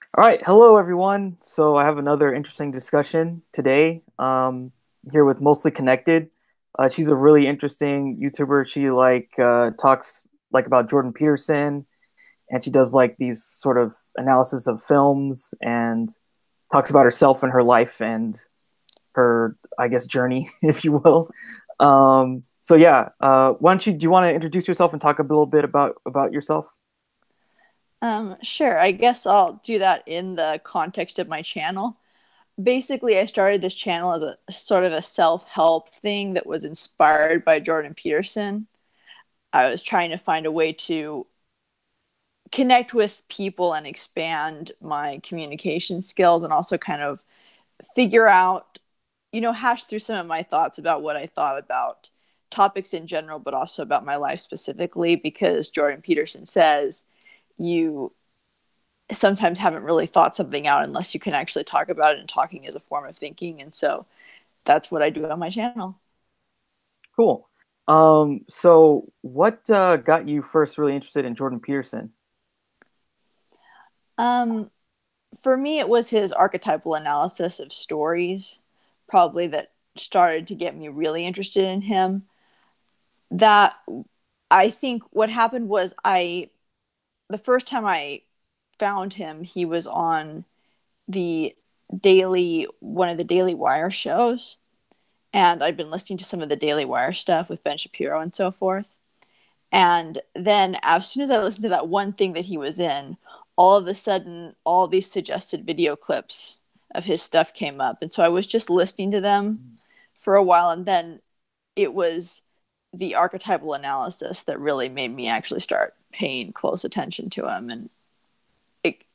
All right, hello everyone. So I have another interesting discussion today. Here with Mostly Connected. She's a really interesting YouTuber. She talks like about Jordan Peterson, and she does like these sort of analysis of films and talks about herself and her life and her, I guess, journey, if you will. So yeah, why don't do you want to introduce yourself and talk a little bit about yourself? Sure. I guess I'll do that in the context of my channel. Basically, I started this channel as a sort of a self-help thing that was inspired by Jordan Peterson. I was trying to find a way to connect with people and expand my communication skills and also kind of figure out, hash through some of my thoughts about what I thought about topics in general, but also about my life specifically, because Jordan Peterson says you sometimes haven't really thought something out unless you can actually talk about it, and talking is a form of thinking. And so that's what I do on my channel. Cool. So what got you first really interested in Jordan Peterson? um for me, it was his archetypal analysis of stories probably that started to get me really interested in him. That I think what happened was, I the first time I found him, he was on the daily one of the Daily Wire shows, and I'd been listening to some of the Daily Wire stuff with Ben Shapiro and so forth. And then, as soon as I listened to that one thing that he was in, all of a sudden, all these suggested video clips of his stuff came up. And so I was just listening to them for a while. And then it was the archetypal analysis that really made me actually start paying close attention to him, and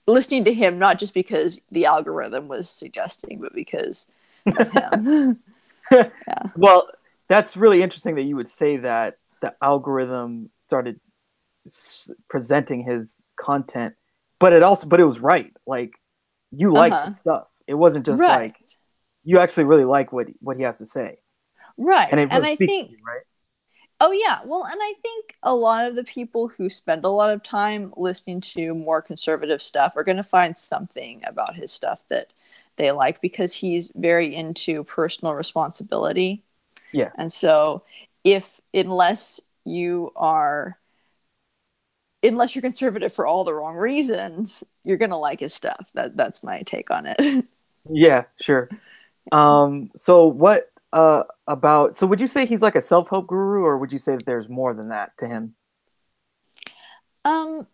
listening to him, not just because the algorithm was suggesting, but because of him. Yeah. Well, that's really interesting that you would say that the algorithm started presenting his content, but it was right. Like you Uh liked huh. his stuff. It wasn't just Right. like you actually really like what he has to say, and Right. it And really I speaks to think, you, right? oh, yeah. Well, and I think a lot of the people who spend a lot of time listening to more conservative stuff are going to find something about his stuff that they like, because he's very into personal responsibility. Yeah. And so, if unless you're conservative for all the wrong reasons, you're going to like his stuff. That's my take on it. Yeah, sure. So what about so would you say he's like a self-help guru, or would you say that there's more than that to him? um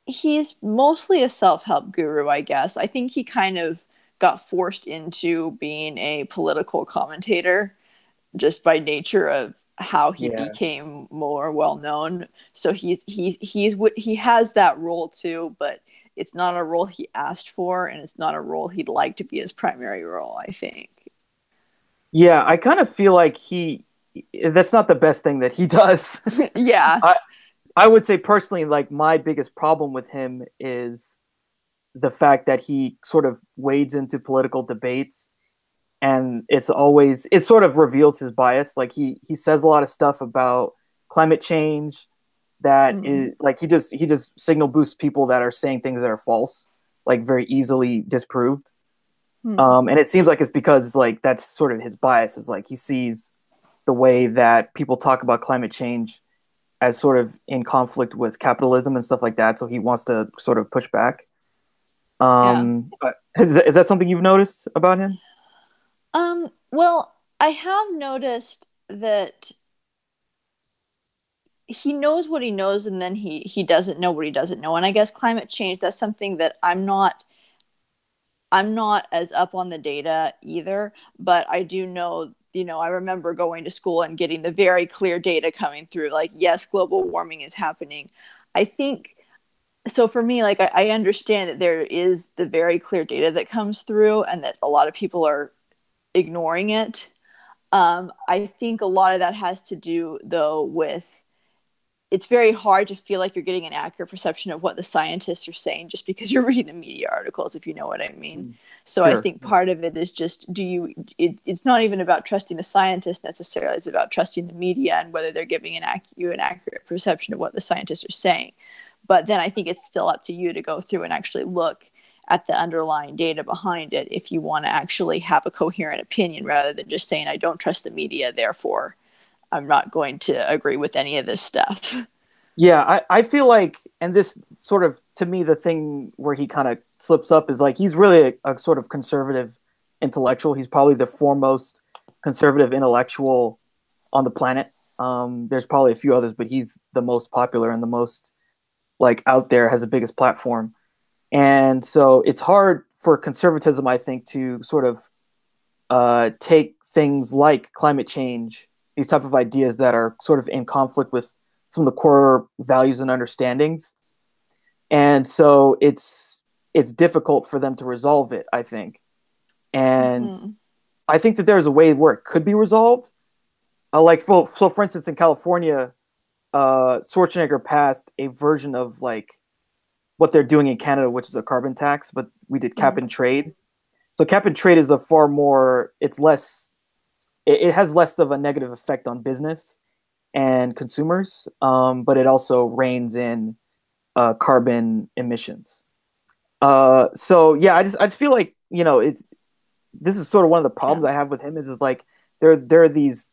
he's mostly a self-help guru, I guess. I think he kind of got forced into being a political commentator just by nature of how he Yeah. became more well known. So he has that role too, but it's not a role he asked for, and it's not a role he'd like to be his primary role, I think. Yeah, I kind of feel like he that's not the best thing that he does. Yeah. I I would say personally, like my biggest problem with him is the fact that he sort of wades into political debates, and it sort of reveals his bias. Like he says a lot of stuff about climate change that Mm. is like he just signal boosts people that are saying things that are false, like very easily disproved. Hmm. And it seems like it's because like that's sort of his bias is like he sees the way that people talk about climate change as sort of in conflict with capitalism and stuff like that. So he wants to sort of push back. Yeah. Is that something you've noticed about him? Well, I have noticed that he knows what he knows, and then he doesn't know what he doesn't know. And I guess climate change, that's something that I'm not as up on the data either, but I do know, I remember going to school and getting the very clear data coming through, like, yes, global warming is happening. I think so. For me, like, I understand that there is the very clear data that comes through, and that a lot of people are ignoring it. I think a lot of that has to do, though, with it's very hard to feel like you're getting an accurate perception of what the scientists are saying just because you're reading the media articles, if you know what I mean. Mm. So I Sure. think part of it is just, it's not even about trusting the scientists necessarily, it's about trusting the media and whether they're giving you an accurate perception of what the scientists are saying. But then I think it's still up to you to go through and actually look at the underlying data behind it if you want to actually have a coherent opinion rather than just saying, I don't trust the media, therefore I'm not going to agree with any of this stuff. Yeah, I feel like, and this sort of, to me, the thing where he kind of slips up is like he's really a sort of conservative intellectual. He's probably the foremost conservative intellectual on the planet. There's probably a few others, but he's the most popular and the most like out there, has the biggest platform. And so it's hard for conservatism, I think, to sort of take things like climate change, these type of ideas that are sort of in conflict with some of the core values and understandings. And so it's difficult for them to resolve it, I think. And Mm-hmm. I think that there's a way where it could be resolved. For instance, in California, Schwarzenegger passed a version of like what they're doing in Canada, which is a carbon tax, but we did cap and trade. So cap and trade is a far more, it's less, it has less of a negative effect on business and consumers, but it also reins in carbon emissions. So yeah, I just feel like it's this is sort of one of the Yeah. problems I have with him is like there are these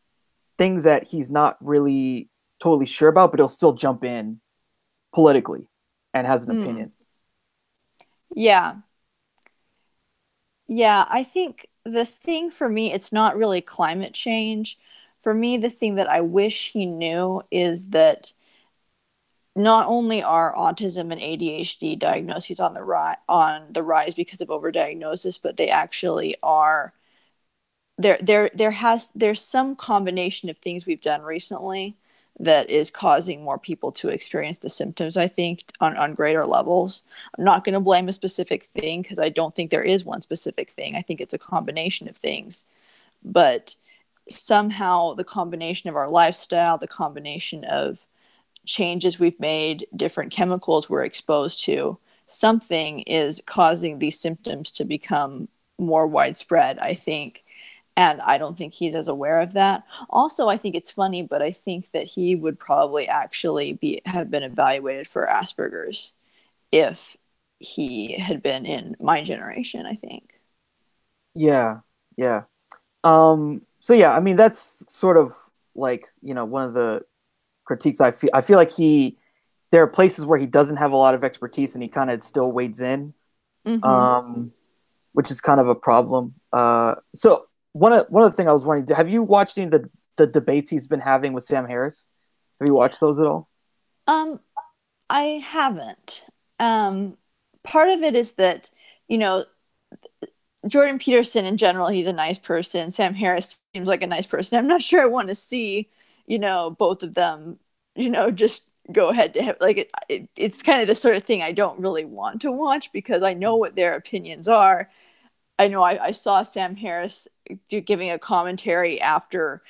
things that he's not really totally sure about, but he'll still jump in politically and has an Mm. opinion. Yeah. Yeah. I think the thing for me, it's not really climate change. For me, the thing that I wish he knew is that not only are autism and ADHD diagnoses on the rise because of overdiagnosis, but they actually are there's some combination of things we've done recently that is causing more people to experience the symptoms, I think, on greater levels. I'm not going to blame a specific thing because I don't think there is one specific thing. I think it's a combination of things. But somehow the combination of our lifestyle, the combination of changes we've made, different chemicals we're exposed to, something is causing these symptoms to become more widespread, I think. And I don't think he's as aware of that. Also, I think it's funny, but I think that he would probably actually have been evaluated for Asperger's if he had been in my generation, I think. Yeah, yeah. So yeah, I mean that's sort of like one of the critiques I feel like there are places where he doesn't have a lot of expertise and he kind of still wades in, Mm-hmm. um, which is kind of a problem. So one of the thing I was wondering, have you watched any of the debates he's been having with Sam Harris? Have you watched those at all? Um, I haven't. Um, Part of it is that, you know, Jordan Peterson in general, he's a nice person. Sam Harris seems like a nice person. I'm not sure I want to see, both of them, just go head to head. Like it's kind of the sort of thing I don't really want to watch because I know what their opinions are. I know I saw Sam Harris giving a commentary after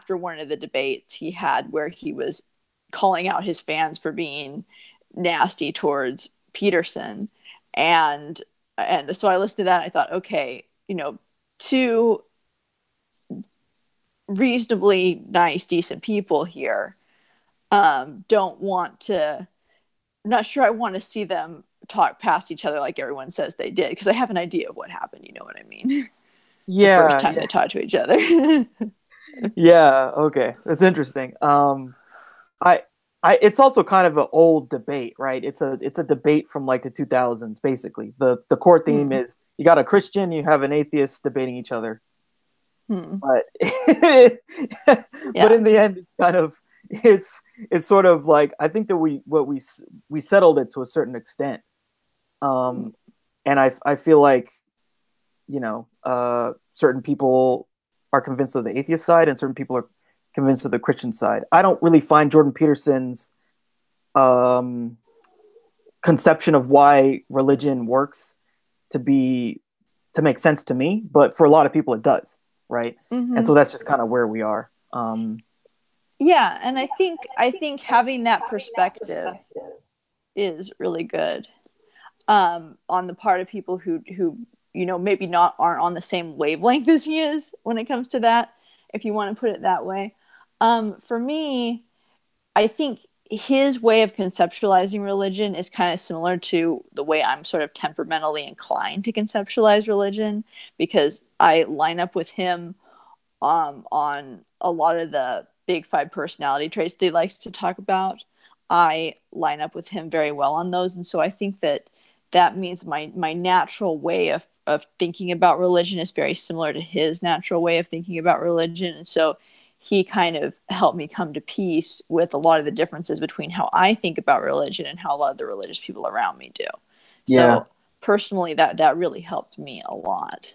one of the debates he had where he was calling out his fans for being nasty towards Peterson, and so I listened to that. And I thought, okay, two reasonably nice, decent people here don't want to. I'm not sure I want to see them talk past each other like everyone says they did because I have an idea of what happened. You know what I mean? The first Yeah, time yeah, they talked to each other. yeah. Okay, that's interesting. I, it's also kind of an old debate, right? It's a debate from like the 2000s, basically. The core theme Hmm. is you got a Christian, you have an atheist debating each other, Hmm. but but Yeah. in the end, it's it's sort of like I think that we settled it to a certain extent, um, and I feel like certain people are convinced of the atheist side, and certain people are convinced of the Christian side. I don't really find Jordan Peterson's um, conception of why religion works to be to make sense to me, but for a lot of people it does, right? And Hmm. so that's just kind of where we are. Yeah, and I think having that perspective is really good on the part of people who maybe not aren't on the same wavelength as he is when it comes to that, if you want to put it that way. For me, I think his way of conceptualizing religion is kind of similar to the way I'm sort of temperamentally inclined to conceptualize religion, because I line up with him on a lot of the big five personality traits that he likes to talk about. I line up with him very well on those. And so I think that that means my natural way of thinking about religion is very similar to his natural way of thinking about religion. And so he kind of helped me come to peace with a lot of the differences between how I think about religion and how a lot of the religious people around me do. Yeah. So personally, that really helped me a lot.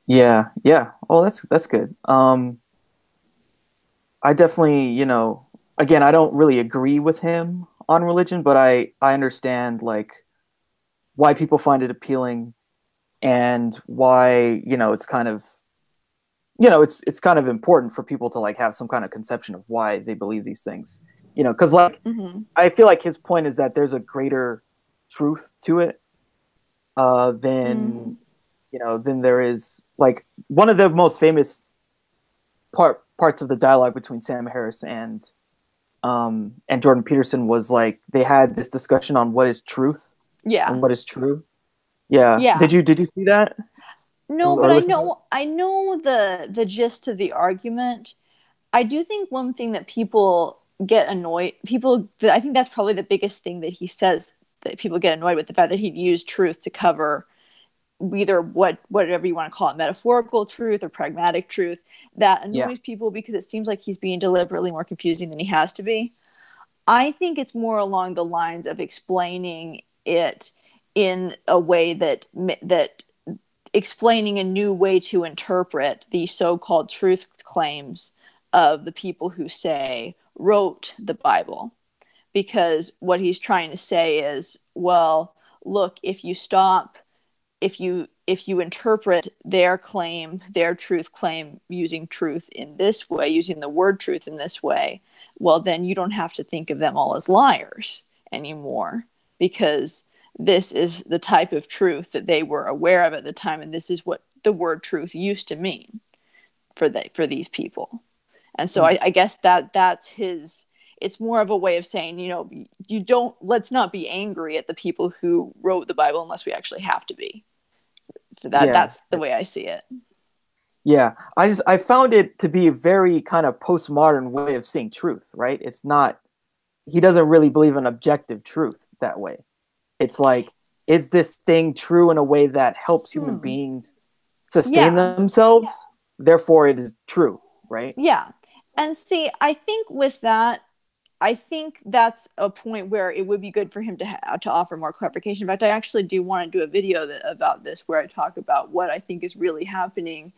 Yeah. Yeah. Oh, that's good. I definitely, again, I don't really agree with him on religion, but I understand like why people find it appealing and why, it's kind of, it's kind of important for people to like have some kind of conception of why they believe these things. Because like Mm-hmm. I feel like his point is that there's a greater truth to it uh Mm-hmm. than than there is like one of the most famous parts of the dialogue between Sam Harris and Jordan Peterson was like they had this discussion on what is truth Yeah. and what is true. Yeah. Yeah. Did you see that No, but or I listen to it? know the gist of the argument. I do think one thing that people get annoyed people I think that's probably the biggest thing that he says, that people get annoyed with, the fact that he'd use truth to cover either whatever you want to call it, metaphorical truth or pragmatic truth. That Yeah. annoys people because it seems like he's being deliberately more confusing than he has to be. I think it's more along the lines of explaining it in a way that explaining a new way to interpret the so-called truth claims of the people who say wrote the Bible. Because what he's trying to say is, well, look, if you interpret their claim, their truth claim, using truth in this way, using the word truth in this way, well, then you don't have to think of them all as liars anymore, because this is the type of truth that they were aware of at the time, and this is what the word truth used to mean for these people. And so I guess that's his. It's more of a way of saying, you don't, let's not be angry at the people who wrote the Bible unless we actually have to be. For that, Yeah. that's the way I see it. Yeah. I found it to be a very kind of postmodern way of seeing truth, right? It's not he doesn't really believe in objective truth that way. It's like, is this thing true in a way that helps human Hmm. beings sustain Yeah. themselves? Therefore, it is true, right? Yeah. And see, I think with that, I think that's a point where it would be good for him to offer more clarification. In fact, I actually do want to do a video about this, where I talk about what I think is really happening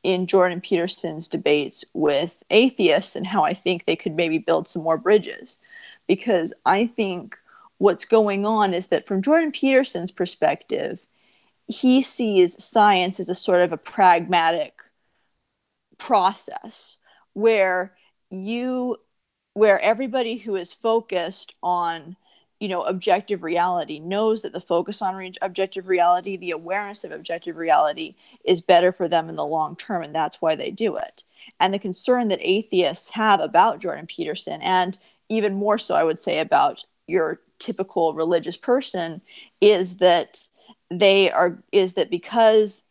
in Jordan Peterson's debates with atheists and how I think they could maybe build some more bridges. Because I think what's going on is that from Jordan Peterson's perspective, he sees science as a sort of a pragmatic process where you where everybody who is focused on objective reality knows that the focus on objective reality, the awareness of objective reality, is better for them in the long term, and that's why they do it. And the concern that atheists have about Jordan Peterson, and even more so I would say about your typical religious person, is that because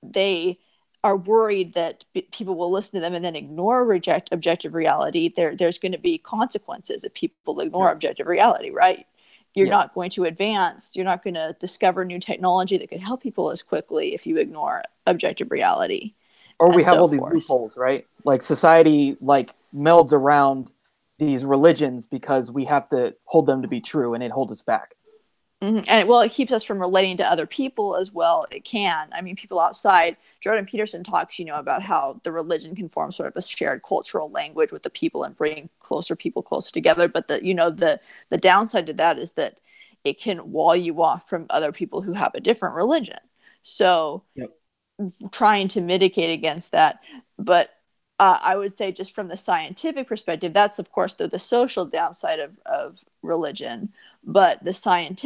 they are worried that people will listen to them and then reject objective reality, there's going to be consequences if people ignore Yep. objective reality, right? You're Yeah. not going to advance. You're not going to discover new technology that could help people as quickly if you ignore objective reality, Or and we have so all these forth. loopholes, right? Like society like melds around these religions because we have to hold them to be true and it holds us back. Mm-hmm. And it keeps us from relating to other people as well. It can. I mean, people outside. Jordan Peterson talks, about how the religion can form sort of a shared cultural language with the people and bring people closer together. But the downside to that is that it can wall you off from other people who have a different religion. So Yep. trying to mitigate against that. But I would say, just from the scientific perspective, that's of course the social downside of religion. But the science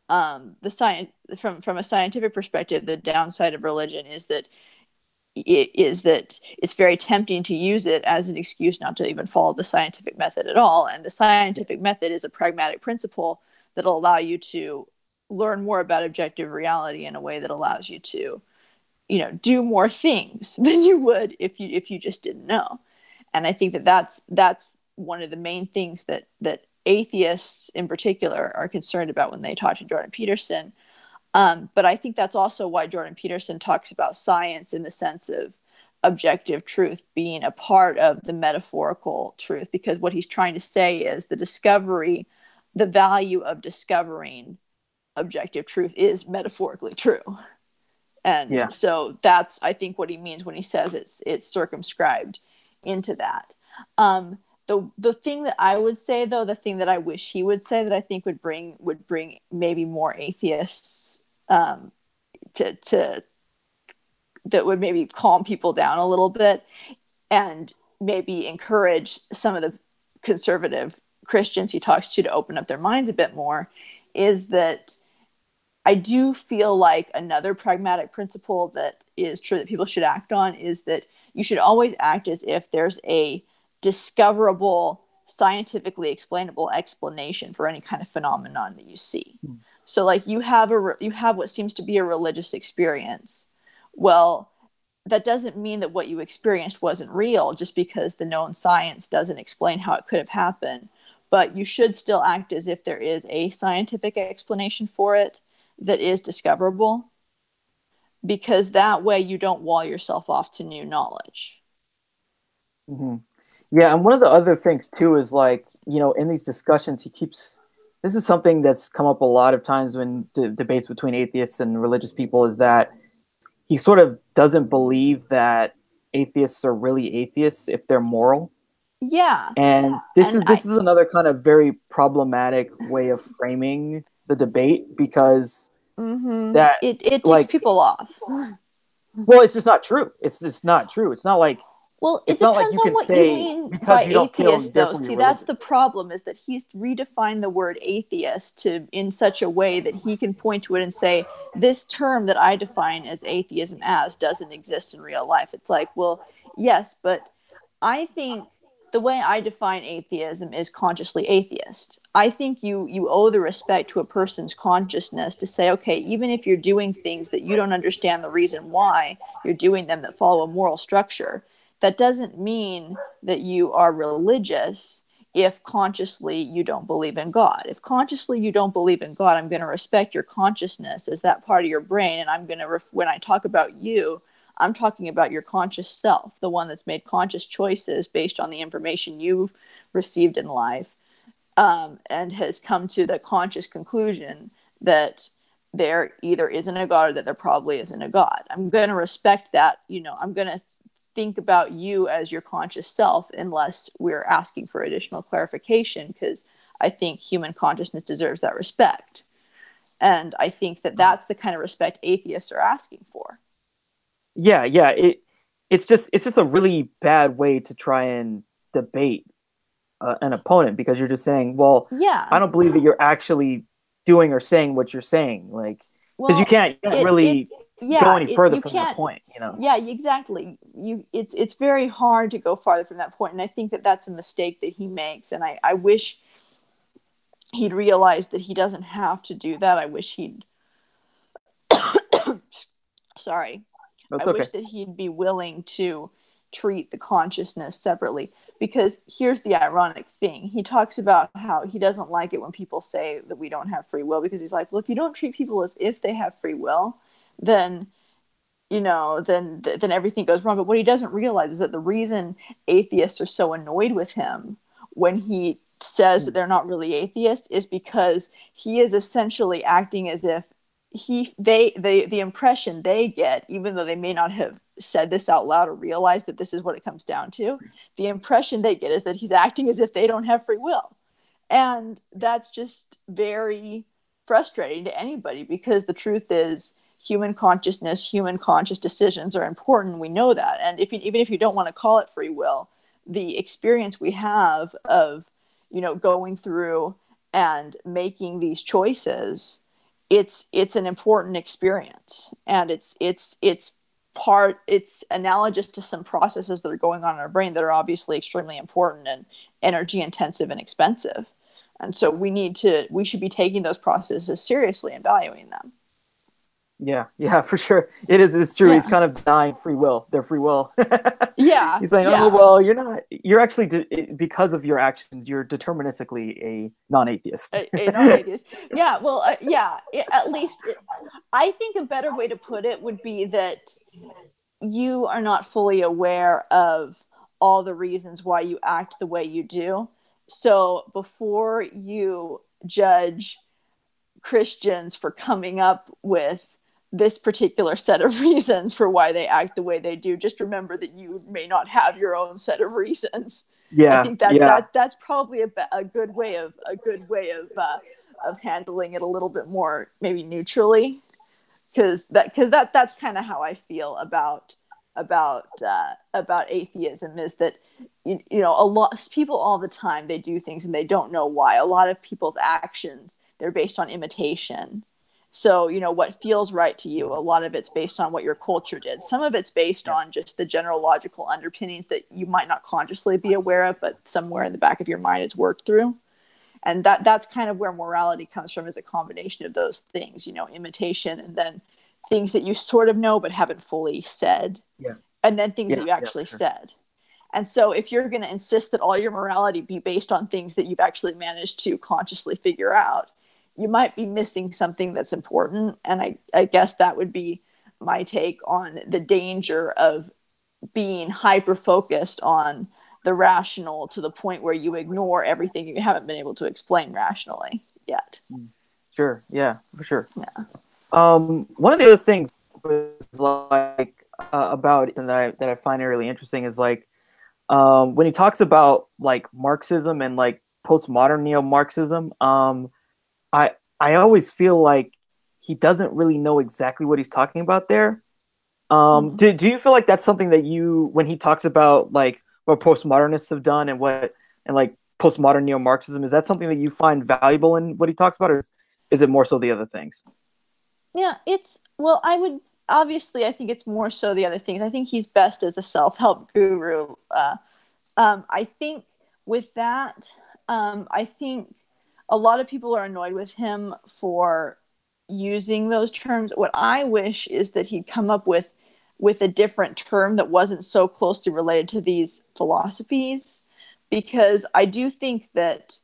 from a scientific perspective, the downside of religion is that is that it's very tempting to use it as an excuse not to even follow the scientific method at all. And the scientific method is a pragmatic principle that'll allow you to learn more about objective reality in a way that allows you to, do more things than you would if you just didn't know. And I think that that's one of the main things that atheists in particular are concerned about when they talk to Jordan Peterson. But I think that's also why Jordan Peterson talks about science in the sense of objective truth being a part of the metaphorical truth, because what he's trying to say is the value of discovering objective truth is metaphorically true. And Yeah. so that's, I think, what he means when he says it's circumscribed into that. The thing that I would say, though, the thing that I wish he would say that I think would bring maybe more atheists to that would maybe calm people down a little bit and maybe encourage some of the conservative Christians he talks to open up their minds a bit more, is that I do feel like another pragmatic principle that is true that people should act on is that you should always act as if there's a discoverable, scientifically explainable explanation for any kind of phenomenon that you see. So, like, you have what seems to be a religious experience. Well, that doesn't mean that what you experienced wasn't real just because the known science doesn't explain how it could have happened. But you should still act as if there is a scientific explanation for it that is discoverable, because that way you don't wall yourself off to new knowledge. Mm-hmm. Yeah, and one of the other things too is like, in these discussions, this is something that's come up a lot of times when debates between atheists and religious people, is that he sort of doesn't believe that atheists are really atheists if they're moral. Yeah. And this And is another kind of very problematic way of framing the debate, because that, it ticks like, people off. well, it's just not true. It's just not true. It's not like Well, it it's not like depends you on can what you say mean by because you don't feel atheist, though. therefore you're See, that's religious. the problem, is that he's redefined the word atheist in such a way that he can point to it and say, this term that I define as atheism as doesn't exist in real life. It's like, well, yes, but I think the way I define atheism is consciously atheist. I think you owe the respect to a person's consciousness to say, okay, even if you're doing things that you don't understand the reason why you're doing them that follow a moral structure, that doesn't mean that you are religious if consciously you don't believe in God. If consciously you don't believe in God, I'm going to respect your consciousness as that part of your brain, and I'm going to, when I talk about you, I'm talking about your conscious self, the one that's made conscious choices based on the information you've received in life, and has come to the conscious conclusion that there either isn't a God or that there probably isn't a God. I'm going to respect that. I'm going to think about you as your conscious self unless we're asking for additional clarification, because I think human consciousness deserves that respect. And I think that that's the kind of respect atheists are asking for. Yeah, yeah. It's just a really bad way to try and debate an opponent, because you're just saying, well, I Yeah. don't believe that you're actually doing or saying what you're saying, like, because you Well, can't it really go yeah, any it further you from the can't. point. Yeah, exactly. It's very hard to go farther from that point, and I think that that's a mistake that he makes. And I wish he'd realized that he doesn't have to do that. I wish he'd sorry. I That's okay. wish that he'd be willing to treat the consciousness separately. Because here's the ironic thing. He talks about how he doesn't like it when people say that we don't have free will, because he's like, well, if you don't treat people as if they have free will, then then everything goes wrong. But what he doesn't realize is that the reason atheists are so annoyed with him when he says that they're not really atheists is because he is essentially acting as if the impression they get, even though they may not have said this out loud or realized that this is what it comes down to, the impression they get is that he's acting as if they don't have free will. And that's just very frustrating to anybody, because the truth is human consciousness, human conscious decisions are important. We know that. And even if you don't want to call it free will, the experience we have of, going through and making these choices, it's an important experience. And it's it's analogous to some processes that are going on in our brain that are obviously extremely important and energy intensive and expensive. And so we should be taking those processes seriously and valuing them. Yeah, yeah, for sure. It's true. He's Yeah. kind of denying free will, their free will. Yeah. He's saying, oh, Yeah. well, you're actually, because of your actions, you're deterministically a non-atheist. A non-atheist. Yeah. Well, yeah. At least I think a better way to put it would be that you are not fully aware of all the reasons why you act the way you do. So before you judge Christians for coming up with this particular set of reasons for why they act the way they do, just remember that you may not have your own set of reasons. I Yeah, think that, yeah, that's probably a good way of handling it a little bit more maybe neutrally, because that's kind of how I feel about atheism, is that you know, a lot of people all the time, they do things and they don't know why. A lot of people's actions, they're based on imitation. So, you know, what feels right to you, a lot of it's based on what your culture did. Some of it's based on yes, just the general logical underpinnings that you might not consciously be aware of, but somewhere in the back of your mind it's worked through. And that's kind of where morality comes from, is a combination of those things, you know, imitation, and then things that you sort of know but haven't fully said, yeah, and then things that yeah, you yeah, for actually sure. said. And so if you're going to insist that all your morality be based on things that you've actually managed to consciously figure out, you might be missing something that's important. And I guess that would be my take on the danger of being hyper focused on the rational to the point where you ignore everything you haven't been able to explain rationally yet. Mm. Sure, yeah, for sure. Yeah. One of the other things was like about and that I find really interesting is like when he talks about like Marxism and like postmodern neo-Marxism. I always feel like he doesn't really know exactly what he's talking about there. Mm-hmm. Do you feel like that's something that you, when he talks about like what postmodernists have done and what and like postmodern neo-Marxism, is that something that you find valuable in what he talks about, or is it more so the other things? Yeah, it's, well, I would, obviously, I think it's more so the other things. I think he's best as a self-help guru. I think with that, I think a lot of people are annoyed with him for using those terms. What I wish is that he'd come up with a different term that wasn't so closely related to these philosophies, because I do think that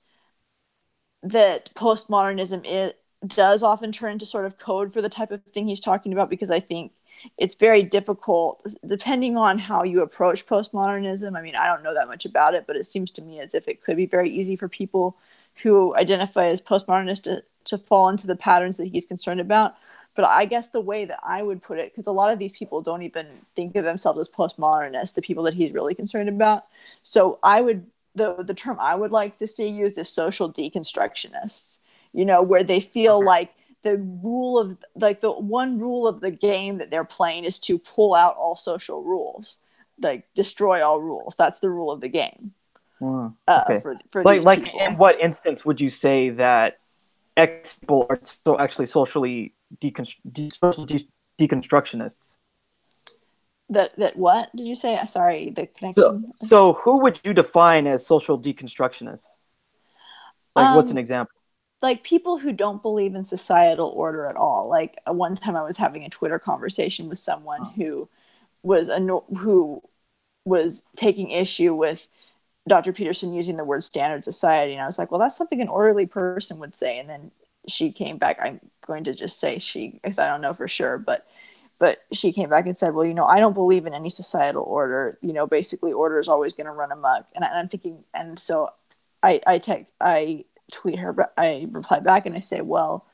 postmodernism does often turn into sort of code for the type of thing he's talking about, because I think it's very difficult depending on how you approach postmodernism. I mean, I don't know that much about it, but it seems to me as if it could be very easy for people who identify as postmodernist to fall into the patterns that he's concerned about. But I guess the way that I would put it, because a lot of these people don't even think of themselves as postmodernists, the people that he's really concerned about. So I would, the term I would like to see used is social deconstructionists, you know, where they feel Okay. like the rule of, like, the one rule of the game that they're playing is to pull out all social rules, like destroy all rules. That's the rule of the game, Okay. for Like these in people. what instance would you say that X people are so actually socially deconstructionists? That what did you say? Sorry, the So connection. so who would you define as social deconstructionists? Like what's an Um, example? like people who don't believe in societal order at all. Like one time I was having a Twitter conversation with someone who who was taking issue with Dr. Peterson using the word standard society. And I was like, well, that's something an orderly person would say. And then she came back. I'm going to just say she, because I don't know for sure, but she came back and said, well, you know, I don't believe in any societal order. You know, basically order is always going to run amok. And I'm thinking, and so I tweet her, I reply back and I say, well,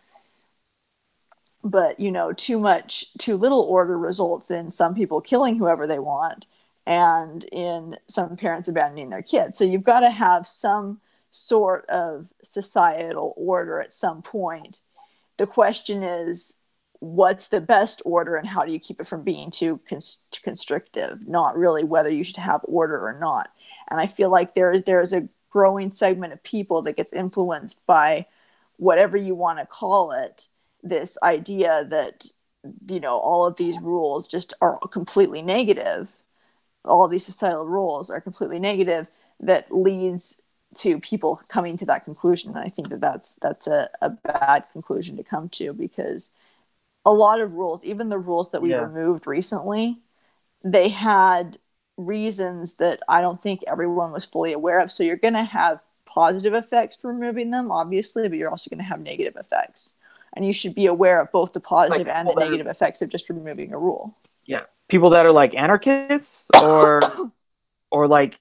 but you know, too little order results in some people killing whoever they want, and in some parents abandoning their kids. So you've got to have some sort of societal order at some point. The question is, what's the best order and how do you keep it from being too constrictive, not really whether you should have order or not. And I feel like there's a growing segment of people that gets influenced by whatever you want to call it, this idea that all of these rules just are completely negative. All of these societal rules are completely negative, that leads to people coming to that conclusion. And I think that that's a bad conclusion to come to, because a lot of rules, even the rules that we Yeah. removed recently, they had reasons that I don't think everyone was fully aware of. So you're going to have positive effects for removing them, obviously, but you're also going to have negative effects. And you should be aware of both the positive Like and the negative effects of just removing a rule. yeah, people that are like anarchists, or like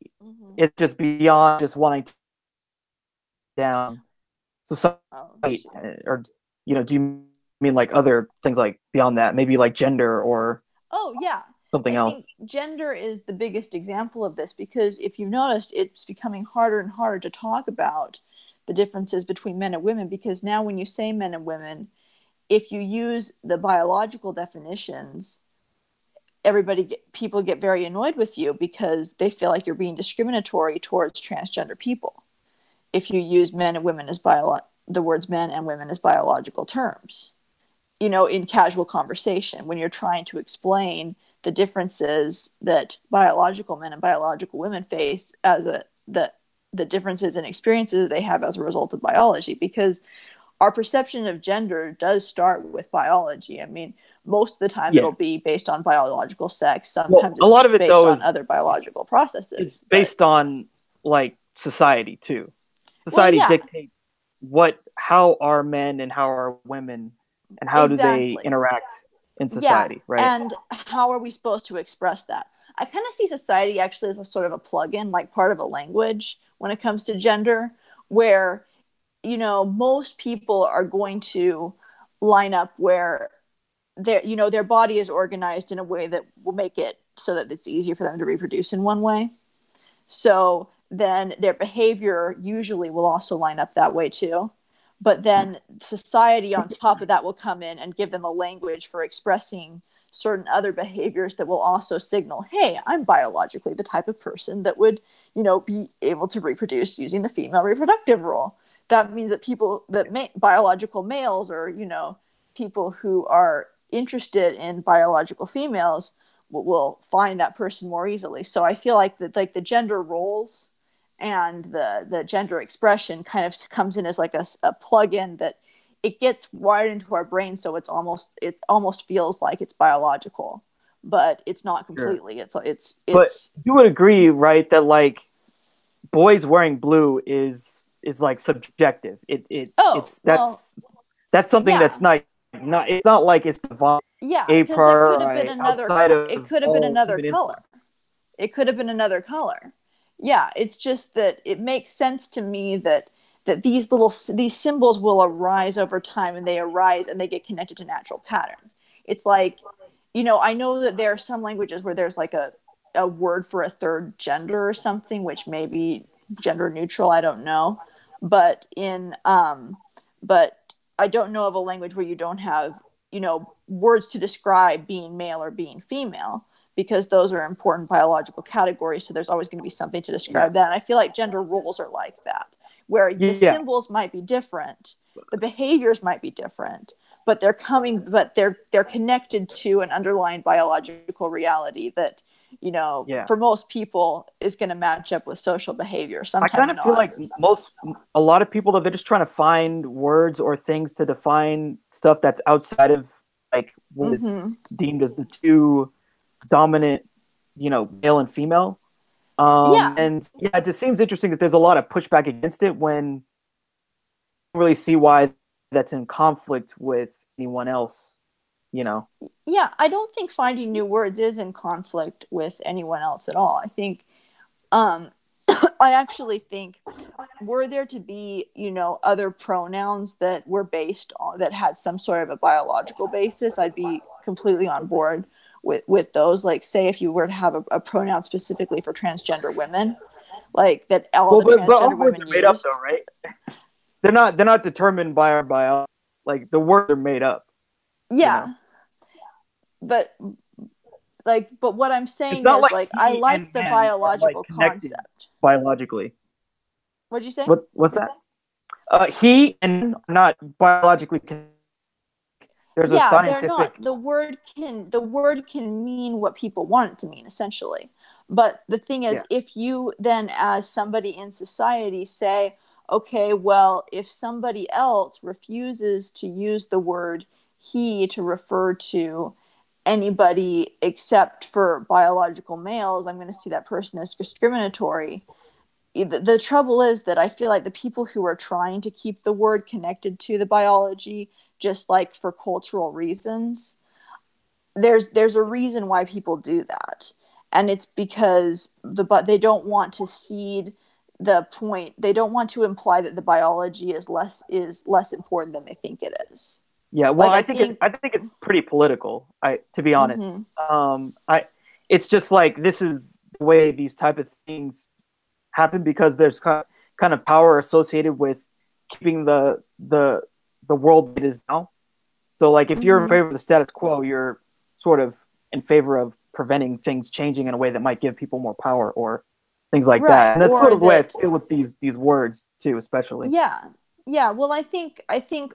it's just beyond just wanting to down. So some, Oh, or do you mean like other things like beyond that, maybe like gender or oh yeah. something I else? think gender is the biggest example of this, because if you've noticed, it's becoming harder and harder to talk about the differences between men and women, because now when you say men and women, if you use the biological definitions, people get very annoyed with you, because they feel like you're being discriminatory towards transgender people if you use men and women as the words men and women as biological terms, in casual conversation, when you're trying to explain the differences that biological men and biological women face, as the differences in experiences they have as a result of biology. Because our perception of gender does start with biology. I mean, most of the time Yeah. it'll be based on biological sex. Well, Sometimes a it's lot just of it based though on is other biological it's processes. But based on like society too. well, Society yeah, dictates how are men and how are women and how do they exactly. interact in Yeah, society, right? and how are we supposed to express that? I kind of see society actually as a sort of a plug-in, like part of a language when it comes to gender, where most people are going to line up where their body is organized in a way that will make it so that it's easier for them to reproduce in one way. So then their behavior usually will also line up that way too. But then society on top of that will come in and give them a language for expressing certain other behaviors that will also signal, hey, I'm biologically the type of person that would, be able to reproduce using the female reproductive role. That means that biological males, or, people who are interested in biological females, will find that person more easily. So I feel like the gender roles and the gender expression kind of comes in as like a plug-in that it gets wired into our brain, so it almost feels like it's biological, but it's not Sure. completely. But It's you would agree, right, that like boys wearing blue is like subjective. oh It's well, that's something yeah, that's not it's not like it's divine yeah, a because there could have been priori another outside it of could have been all another human color. influence. It could have been another color. Yeah, it's just that it makes sense to me that these symbols will arise over time, and they arise and they get connected to natural patterns. It's like, I know that there are some languages where there's like a word for a third gender or something, which may be gender neutral, I don't know. But but I don't know of a language where you don't have, words to describe being male or being female, because those are important biological categories. So there's always going to be something to Yeah. describe that. And I feel like gender roles are like that, where the Yeah. symbols might be different, the behaviors might be different, but they're connected to an underlying biological reality that, Yeah. for most people is going to match up with social behavior. I kind Sometimes of feel not. like a lot of people, that they're just trying to find words or things to define stuff that's outside of like what is Mm-hmm. deemed as the two dominant, male and female. Yeah. And yeah, it just seems interesting that there's a lot of pushback against it when you don't really see why that's in conflict with anyone else, you know. Yeah, I don't think finding new words is in conflict with anyone else at all. I think, um, I actually think, were there to be, other pronouns that were based on, that had some sort of a biological basis, I'd be completely on board with those. Like, say, if you were to have a pronoun specifically for transgender women, like that all Well, the but all transgender words women are made up used. though, right? They're not determined by our biology. Like the words are made up, you know. Yeah, but but what I'm It's saying not is, like like, I he and like the him are like biological connected concept. biologically. What'd you say? What's that? He and not biologically connected. there's a Yeah, they're not. scientific. The word can mean what people want it to mean, essentially. But the thing Yeah, is, if you then, as somebody in society, say, okay, well, if somebody else refuses to use the word he to refer to anybody except for biological males, I'm going to see that person as discriminatory. The trouble is that I feel like the people who are trying to keep the word connected to the biology, just like for cultural reasons, there's a reason why people do that, and it's because but they don't want to cede the point. They don't want to imply that the biology is less important than they think it is. yeah. Well, Like I think. I think it's pretty political. To be honest, Mm-hmm. I it's just like this is the way these type of things happen because there's kind of power associated with keeping the world it is now. So like if you're in Mm-hmm. favor of the status quo, you're sort of in favor of preventing things changing in a way that might give people more power or things like Right, that. And that's sort or of the way I that. feel with these words too, especially. Yeah. Yeah, well, I think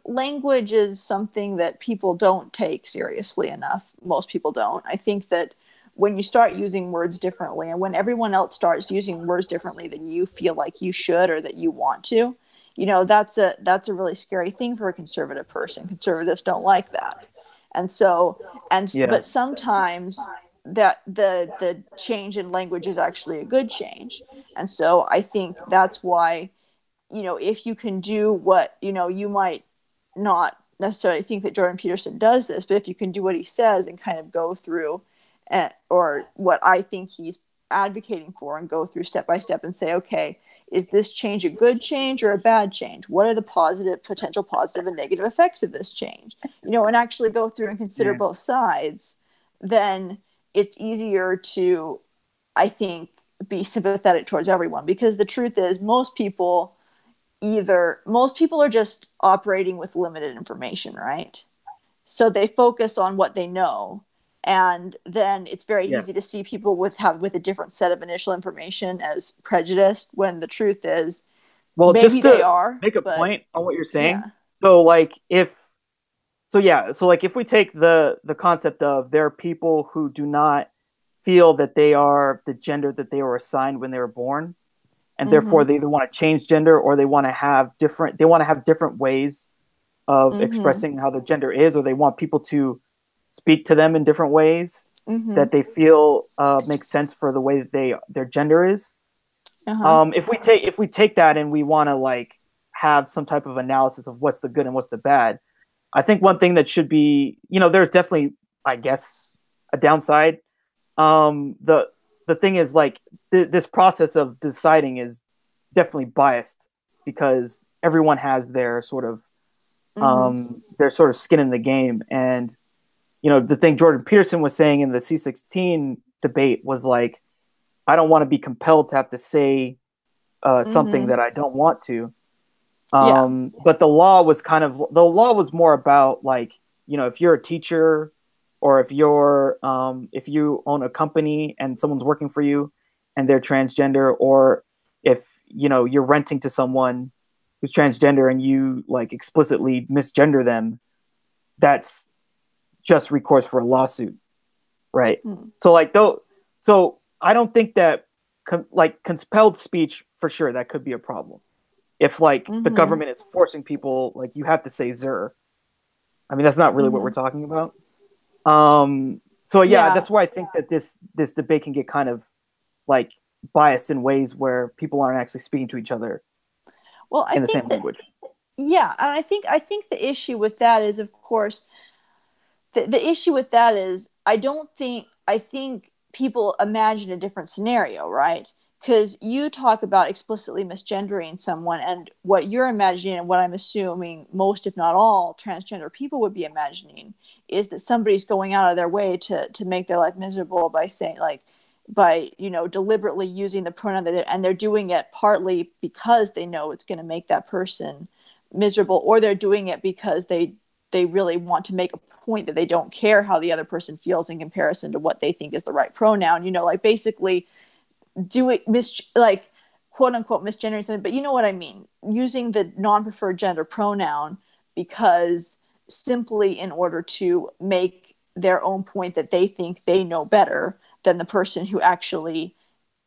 language is something that people don't take seriously enough. Most people don't. I think that when you start using words differently and when everyone else starts using words differently than you feel like you should or that you want to, that's a really scary thing for a conservative person. Conservatives don't like that. And so Yeah. but sometimes that the change in language is actually a good change. And so I think that's why, if you can do what, you might not necessarily think that Jordan Peterson does this, but if you can do what he says and kind of go through, or what I think he's advocating for, and go through step by step and say, okay, is this change a good change or a bad change? What are the potential positive and negative effects of this change? And actually go through and consider Yeah. both sides, then it's easier to, I think, be sympathetic towards everyone, because the truth is most people are just operating with limited information, right? So they focus on what they know, and then it's very Yeah. easy to see people with a different set of initial information as prejudiced, when the truth is Well, maybe just they to are, make a but point on what you're saying. yeah. So like if so yeah, so like if we take the concept of there are people who do not feel that they are the gender that they were assigned when they were born, and therefore Mhm. they either want to change gender or they want to have different ways of Mhm. expressing how their gender is, or they want people to speak to them in different ways Mhm. that they feel makes sense for the way that their gender is. Uh-huh. If we take that and we want to like have some type of analysis of what's the good and what's the bad, I think one thing that should be, there's definitely, I guess, a downside. The thing is like this process of deciding is definitely biased because everyone has Mhm. their sort of skin in the game. And the thing Jordan Peterson was saying in the C16 debate was like, I don't want to be compelled to have to say something Mhm. that I don't want to. Yeah. But the law was more about like, if you're a teacher or if you own a company and someone's working for you and they're transgender, or if you're renting to someone who's transgender and you like explicitly misgender them, that's just recourse for a lawsuit, right? Hmm. So like though, so I don't think that like compelled speech for sure that could be a problem if like the Mhm. government is forcing people like you have to say zer. I mean that's not really what we're Mhm. talking about. So yeah, Yeah. that's why I think that this debate can get kind of like biased in ways where people aren't actually speaking to each other Well, I in the same think that, language. yeah, and I think the issue with that is, of course, the issue with that is, I think people imagine a different scenario, right? Because you talk about explicitly misgendering someone, and what you're imagining, and what I'm assuming most, if not all, transgender people would be imagining, is that somebody's going out of their way to make their life miserable by saying, like, by deliberately using the pronoun and they're doing it partly because they know it's going to make that person miserable, or they're doing it because they really want to make a point that they don't care how the other person feels in comparison to what they think is the right pronoun. Like basically do it like quote unquote misgendering something, but you know what I mean. Using the non-preferred gender pronoun because simply in order to make their own point that they think they know better than the person who actually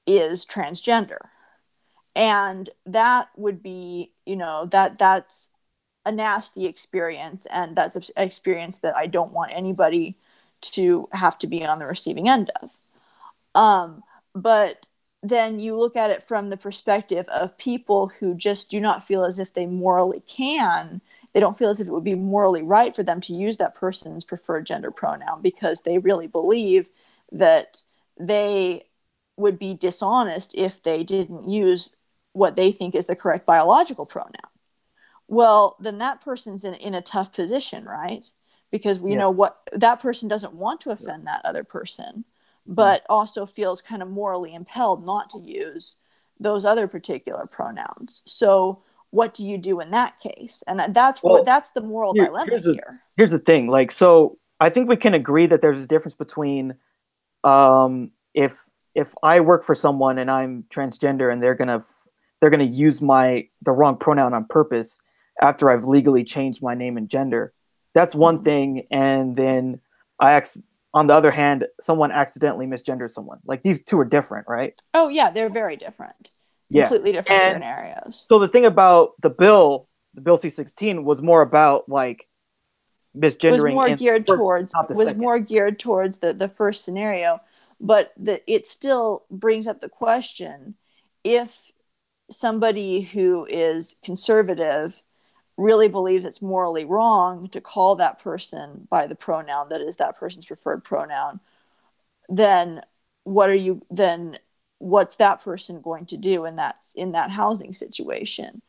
is transgender. And that would be, that's a nasty experience, and that's an experience that I don't want anybody to have to be on the receiving end of. But then you look at it from the perspective of people who just do not feel as if they morally can. They don't feel as if it would be morally right for them to use that person's preferred gender pronoun because they really believe that they would be dishonest if they didn't use what they think is the correct biological pronoun. Well, then that person's in a tough position, right? Because we Yeah. know what that person doesn't want to offend that other person, Mm. but also feels kind of morally impelled not to use those other particular pronouns. So what do you do in that case? And Well, that's the moral here, dilemma here's the here. here's the thing. Like, so I think we can agree that there's a difference between if I work for someone and I'm transgender and they're gonna use the wrong pronoun on purpose after I've legally changed my name and gender. That's one Mm-hmm. thing, and then on the other hand, someone accidentally misgenders someone. Like these two are different, right? Oh yeah, they're very different, Yeah. completely different And scenarios. so the thing about the bill C-16 was more about like misgendering in the first, not the Was second. more geared towards the first scenario, but it still brings up the question: if somebody who is conservative really believes it's morally wrong to call that person by the pronoun that is that person's preferred pronoun, then what's that person going to do in that housing situation?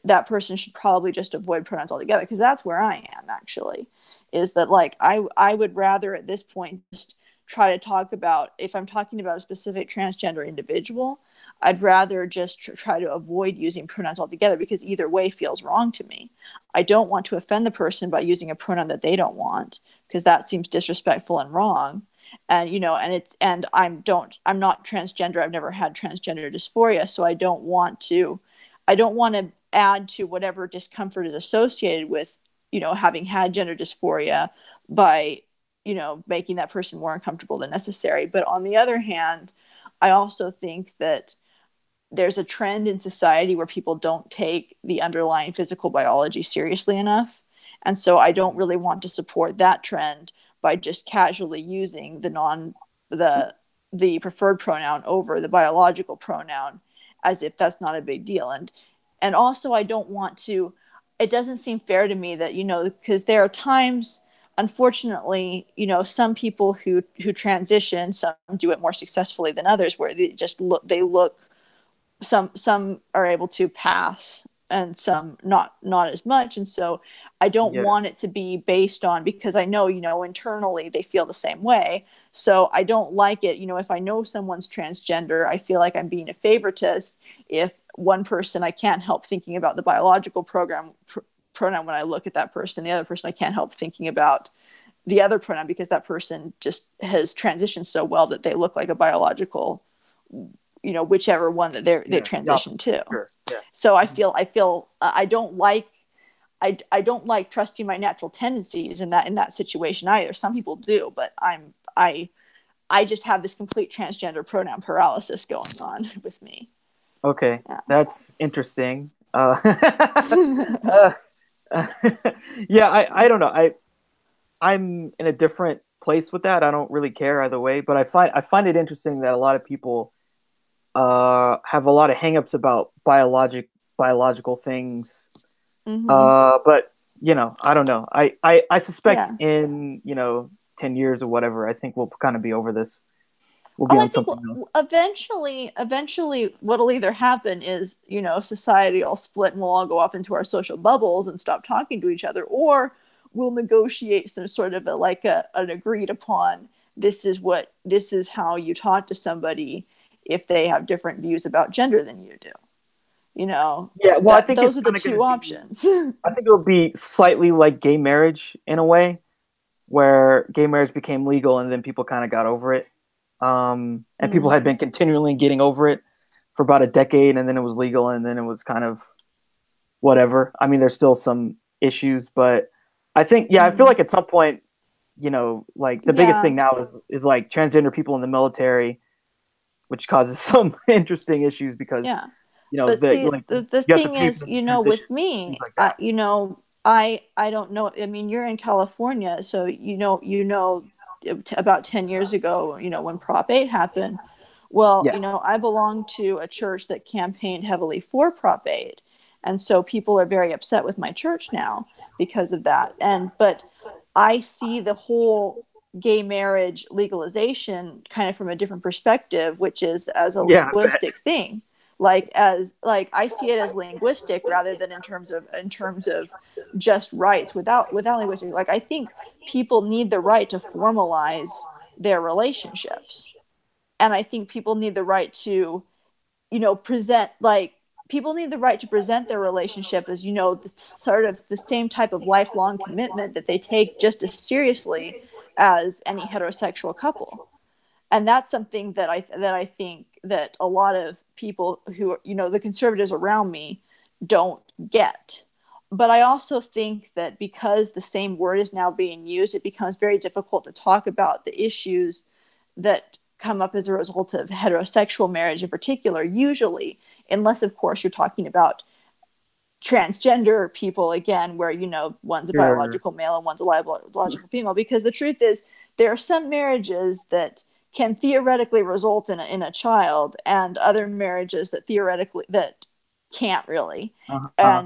That person should probably just avoid pronouns altogether, because that's where I am actually. Is that like I would rather at this point just try to talk about, if I'm talking about a specific transgender individual, I'd rather just try to avoid using pronouns altogether, because either way feels wrong to me. I don't want to offend the person by using a pronoun that they don't want, because that seems disrespectful and wrong. And I'm not transgender. I've never had transgender dysphoria, so I don't want to add to whatever discomfort is associated with having had gender dysphoria by making that person more uncomfortable than necessary. But on the other hand, I also think that there's a trend in society where people don't take the underlying physical biology seriously enough. And so I don't really want to support that trend by just casually using the the preferred pronoun over the biological pronoun, as if that's not a big deal. And also I don't want to, it doesn't seem fair to me that, because there are times, unfortunately, some people who transition, some do it more successfully than others, where they look, some are able to pass and some not as much. And so I don't Yeah. want it to be based on, because I know internally they feel the same way. So I don't like it, if I know someone's transgender, I feel like I'm being a favoritist if one person, I can't help thinking about the biological pronoun when I look at that person, and the other person I can't help thinking about the other pronoun, because that person just has transitioned so well that they look like a biological, whichever one that they Yeah. The transition opposite. to. Sure. Yeah. So I don't like, I don't like trusting my natural tendencies in that situation either. Some people do, but I just have this complete transgender pronoun paralysis going on with me. Okay. Yeah. That's interesting. Uh, yeah, I don't know. I'm in a different place with that. I don't really care either way, but I find it interesting that a lot of people have a lot of hangups about biological things. Mm-hmm. But I don't know. I suspect Yeah. in 10 years or whatever, I think we'll kind of be over this. We'll be Oh, I on think something else. eventually what'll either happen is, society will split and we'll all go off into our social bubbles and stop talking to each other, or we'll negotiate some sort of an agreed upon, this is how you talk to somebody if they have different views about gender than you do. Yeah, well, I That think it's those are the kind of going two to be. options. I think it'll be slightly like gay marriage in a way, where gay marriage became legal and then people kind of got over it. And people had Mm-hmm. been continually getting over it for about a decade, and then it was legal, and then it was kind of whatever. I mean, there's still some issues, but I think, yeah, I feel Mm, like at some point, like the biggest yeah, thing now is like transgender people in the military, which causes some interesting issues because, yeah. But the see, like the you have to thing pay is, for the transition, with me, things like that. I don't know. I mean, you're in California, so about 10 years ago, when Prop 8 happened. Well, Yeah. I belong to a church that campaigned heavily for Prop 8. And so people are very upset with my church now because of that. But I see the whole gay marriage legalization kind of from a different perspective, which is as a Yeah, I bet. linguistic thing. Like I see it as linguistic rather than in terms of just rights without linguistic. Like I think people need the right to formalize their relationships, and I think people need the right to present like people need the right to present their relationship as the sort of the same type of lifelong commitment that they take just as seriously as any heterosexual couple. And that's something that I think that a lot of people who the conservatives around me don't get. But I also think that because the same word is now being used, it becomes very difficult to talk about the issues that come up as a result of heterosexual marriage in particular, usually, unless, of course, you're talking about transgender people again, where one's a Sure. biological male and one's a biological female. Because the truth is, there are some marriages that can theoretically result in a child, and other marriages that theoretically that can't really. Uh-huh.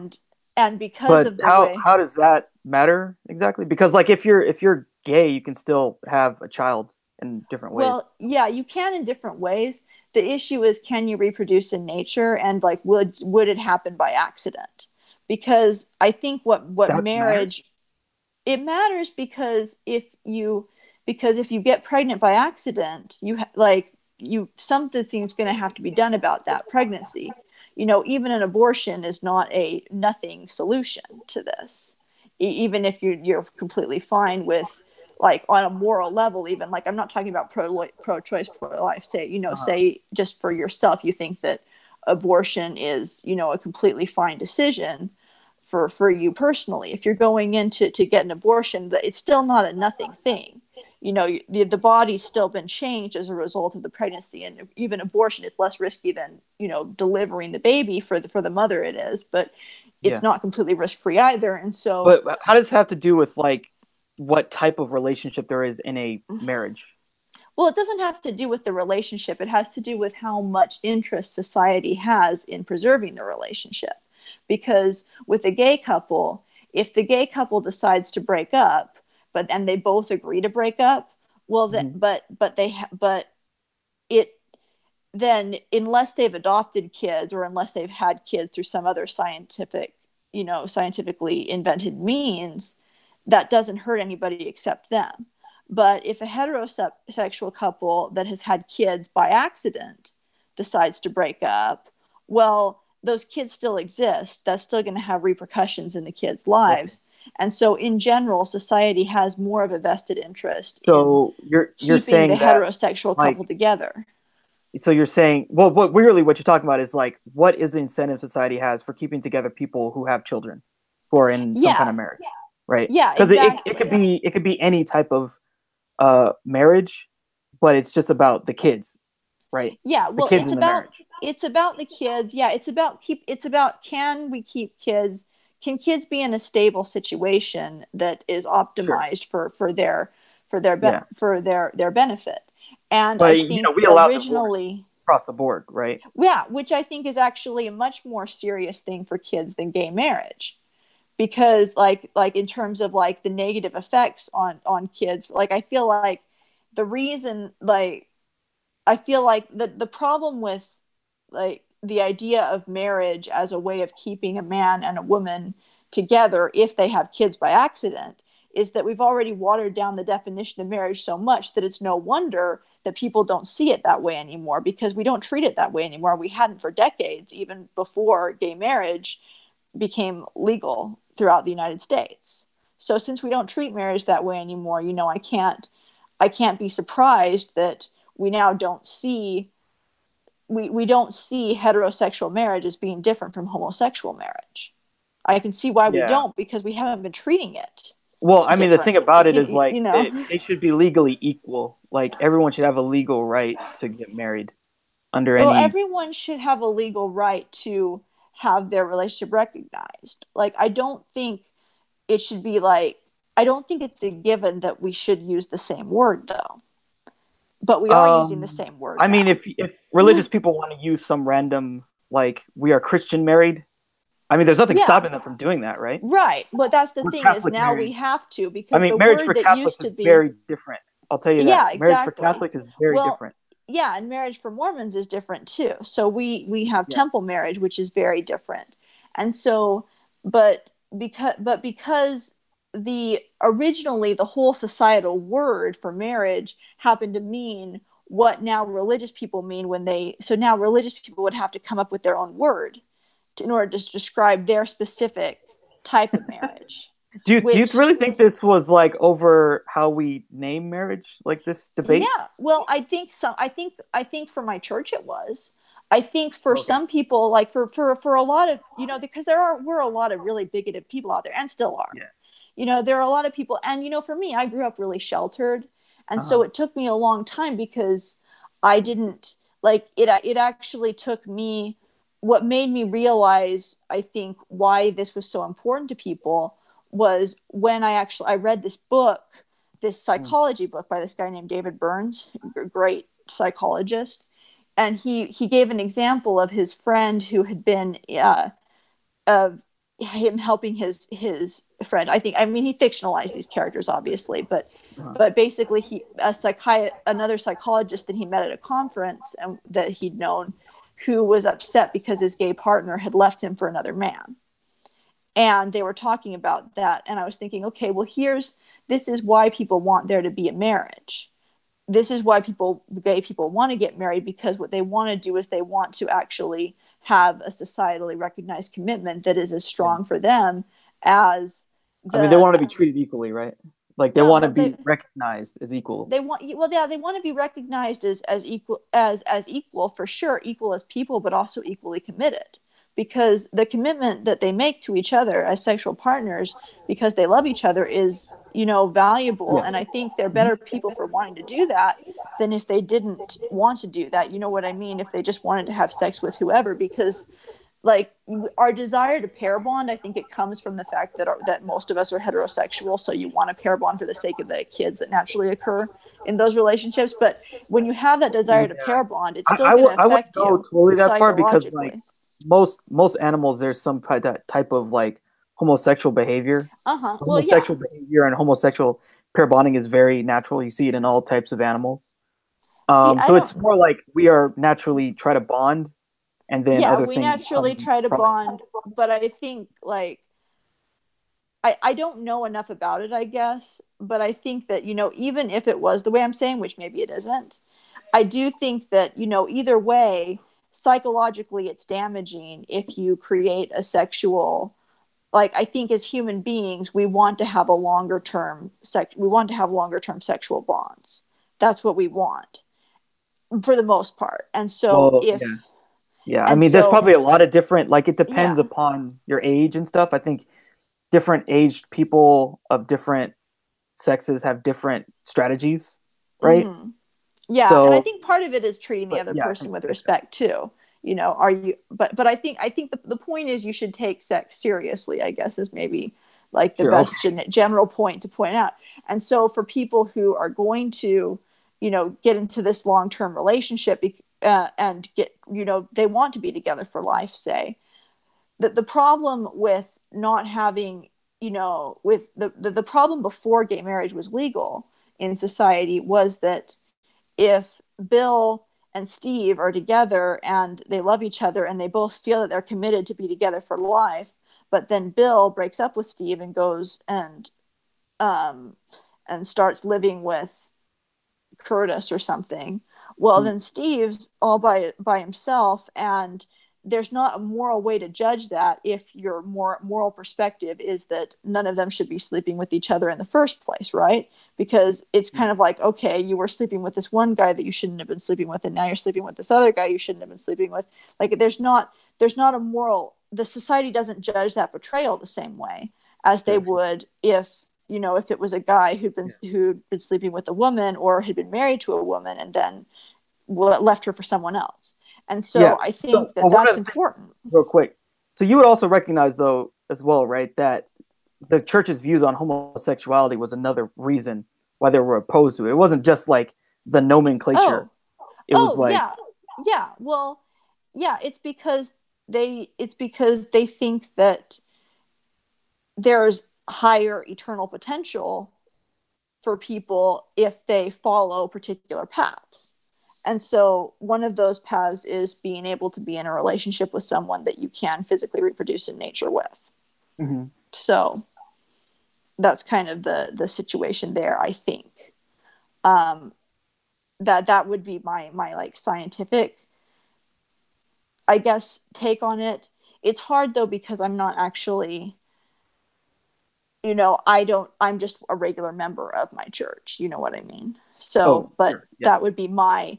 And because But of the how way, how does that matter exactly? Because like if you're gay, you can still have a child in different ways. well, yeah, you can in different ways. The issue is, can you reproduce in nature, and like would it happen by accident? Because I think what That matters. marriage, it matters, because if you get pregnant by accident, something's going to have to be done about that pregnancy. Even an abortion is not a nothing solution to this. Even if you're completely fine with, like, on a moral level, even, like, I'm not talking about pro choice, pro life. Say, Uh-huh. say just for yourself, you think that abortion is, a completely fine decision for you personally. If you're going in to get an abortion, it's still not a nothing thing. The body's still been changed as a result of the pregnancy, and even abortion, it's less risky than delivering the baby for the mother. It is, but it's Yeah. not completely risk free either. And so, But how does it have to do with like what type of relationship there is in a marriage? well, it doesn't have to do with the relationship. It has to do with how much interest society has in preserving the relationship. Because with a gay couple, if the gay couple decides to break up, and they both agree to break up, well, Mhm. but it then, unless they've adopted kids, or unless they've had kids through some other scientifically invented means, that doesn't hurt anybody except them. But if a heterosexual couple that has had kids by accident decides to break up, well, those kids still exist. That's still going to have repercussions in the kids' Right. lives. And so, in general, society has more of a vested interest in So you're keeping the saying that heterosexual couple like together. so you're saying, well, what you're talking about is like what is the incentive society has for keeping together people who have children who are in some kind of Yeah, marriage, right? yeah, Because it could exactly. be any type of marriage, but it's just about the kids, right? Yeah, The well, kids in the marriage. it's about the kids. Yeah, it's about, can we keep kids? Can kids be in a stable situation that is Sure. optimized Yeah. for their benefit? And I But think we allow divorce originally, across the board, right? yeah, which I think is actually a much more serious thing for kids than gay marriage, because like in terms of like the negative effects on kids, like I feel like the reason like I feel like the problem with, like, the idea of marriage as a way of keeping a man and a woman together if they have kids by accident is that we've already watered down the definition of marriage so much that it's no wonder that people don't see it that way anymore, because we don't treat it that way anymore. We hadn't for decades, even before gay marriage became legal throughout the United States. So since we don't treat marriage that way anymore, I can't be surprised that we now don't see we don't see heterosexual marriage as being different from homosexual marriage. I can see why we Yeah. don't, because we haven't been treating it. Well, I mean, the thing different. about it is like You know. they should be legally equal. Like everyone should have a legal right to get married under Well, any. everyone should have a legal right to have their relationship recognized. Like, I don't think it should be like, I don't think it's a given that we should use the same word, though. But we are using the Um, same word I mean, now. if religious people want to use some random like we are Christian married, I mean, there's nothing Yeah, stopping them from doing that, right? right. But that's the We're thing is Catholic now we married. have to I because mean, the marriage for word that Catholics used to is be, very different. I'll tell you yeah, that. Marriage for exactly. Catholics is very Well, different. yeah, and marriage for Mormons is different too. So we have Yeah. temple marriage, which is very different. And so, but because the originally the whole societal word for marriage happened to mean what now religious people mean when they so now religious people would have to come up with their own word in order to describe their specific type of marriage, Do you which really think this was like over how we name marriage, like this debate? yeah, well, I think so. I think for my church it was. I think for Okay. some people, like for a lot of because we're a lot of really bigoted people out there, and still are. Yeah. There are a lot of people, and for me, I grew up really sheltered, and so Uh-huh. it took me a long time because I didn't like it. It actually took me. What made me realize, I think, why this was so important to people was when I read this book, this Mm. psychology book by this guy named David Burns, a great psychologist, and he gave an example of his friend who had been of him helping his friend. I mean he fictionalized these characters obviously, but Uh-huh. basically another psychologist that he met at a conference and that he'd known, who was upset because his gay partner had left him for another man, and they were talking about that, and I was thinking, okay, well, this is why people want there to be a marriage. This is why gay people want to get married, because what they want to do is they want to actually have a societally recognized commitment that is as Yeah. strong for them as I mean, they the want to be treated equally, right? Like they yeah want to well be recognized as equal. they want well yeah they want to be recognized as equal as equal, for sure, equal as people, but also equally committed, because the commitment that they make to each other as sexual partners because they love each other is valuable, Yeah. and I think they're better people for wanting to do that than if they didn't want to do that. You know what I mean? If they just wanted to have sex with whoever, because like our desire to pair bond, I think it comes from the fact that most of us are heterosexual, so you want to pair bond for the sake of the kids that naturally occur in those relationships. But when you have that desire to Yeah. pair bond, it's I, still I going to would I wouldn't affect go you totally that far because like psychologically. most animals there's some that type of like homosexual behavior. Uh-huh. Well, yeah. Homosexual behavior and homosexual pair bonding is very natural. You see it in all types of animals. See, I So don't it's more like we are naturally try to bond, and then yeah, other we things naturally come try to from it. bond, but I think like I don't know enough about it, I guess, but I think that, even if it was the way I'm saying, which maybe it isn't, I do think that, either way, psychologically, it's damaging if you create a sexual, like, I think as human beings, we want to have longer term sexual bonds. That's what we want for the most part. Well, yeah, yeah. I And mean, there's so, probably a lot of different. Like, it depends yeah. upon your age and stuff. I think different aged people of different sexes have different strategies, right? Hmm. Yeah, and I So, think part of it is treating the but other yeah, I person think with that's right. respect too. Are you but I think the point is you should take sex seriously, I guess, is maybe like the Sure. Okay. best general point to point out. And so for people who are going to, get into this long-term relationship, and get, they want to be together for life, say, the problem with not having, with the problem before gay marriage was legal in society was that if Bill and Steve are together and they love each other and they both feel that they're committed to be together for life, but then Bill breaks up with Steve and goes um, and starts living with Curtis or something. Well, Hmm. then Steve's all by himself, and there's not a moral way to judge that if your more moral perspective is that none of them should be sleeping with each other in the first place, right? Because it's Yeah. kind of like, okay, you were sleeping with this one guy that you shouldn't have been sleeping with, and now you're sleeping with this other guy you shouldn't have been sleeping with. Like, there's not a moral. The society doesn't judge that betrayal the same way as they Sure. Sure. would if you know, if it was a guy who'd been sleeping with a woman or had been married to a woman and then left her for someone else. And Yeah. so I So, think that but one that's of the things, important. real quick. So you would also recognize, though, as well, right, that the church's views on homosexuality was another reason why they were opposed to it. It wasn't just like the nomenclature. Oh, It was oh like, yeah. Yeah. Well, yeah, it's because they think that there's higher eternal potential for people if they follow particular paths. And so one of those paths is being able to be in a relationship with someone that you can physically reproduce in nature with. mhm. So that's kind of the situation there, I think. Um, that would be my like scientific, I guess, take on it. It's hard though because I'm not actually, you know, I'm just a regular member of my church, you know what I mean? Oh, So, but sure. Yeah. that would be my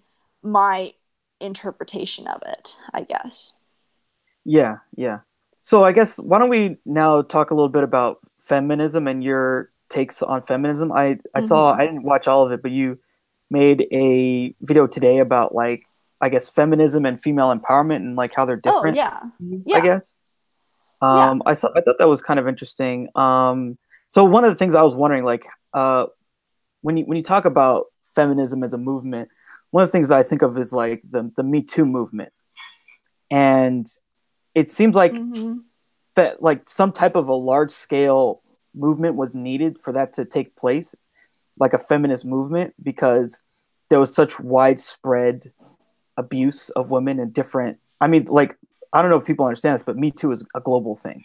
interpretation of it, I guess. Yeah, yeah. So I guess why don't we now talk a little bit about feminism and your takes on feminism? I saw, Mm-hmm. I didn't watch all of it, but you made a video today about like I guess feminism and female empowerment and like how they're Oh different, yeah, I yeah, guess. yeah. I thought that was kind of interesting. So one of the things I was wondering, like, when you talk about feminism as a movement, one of the things that I think of is like the Me Too movement, and it seems like Mm-hmm. that like some type of a large scale movement was needed for that to take place, like a feminist movement, because there was such widespread abuse of women in different. I mean, like I don't know if people understand this, but Me Too is a global thing.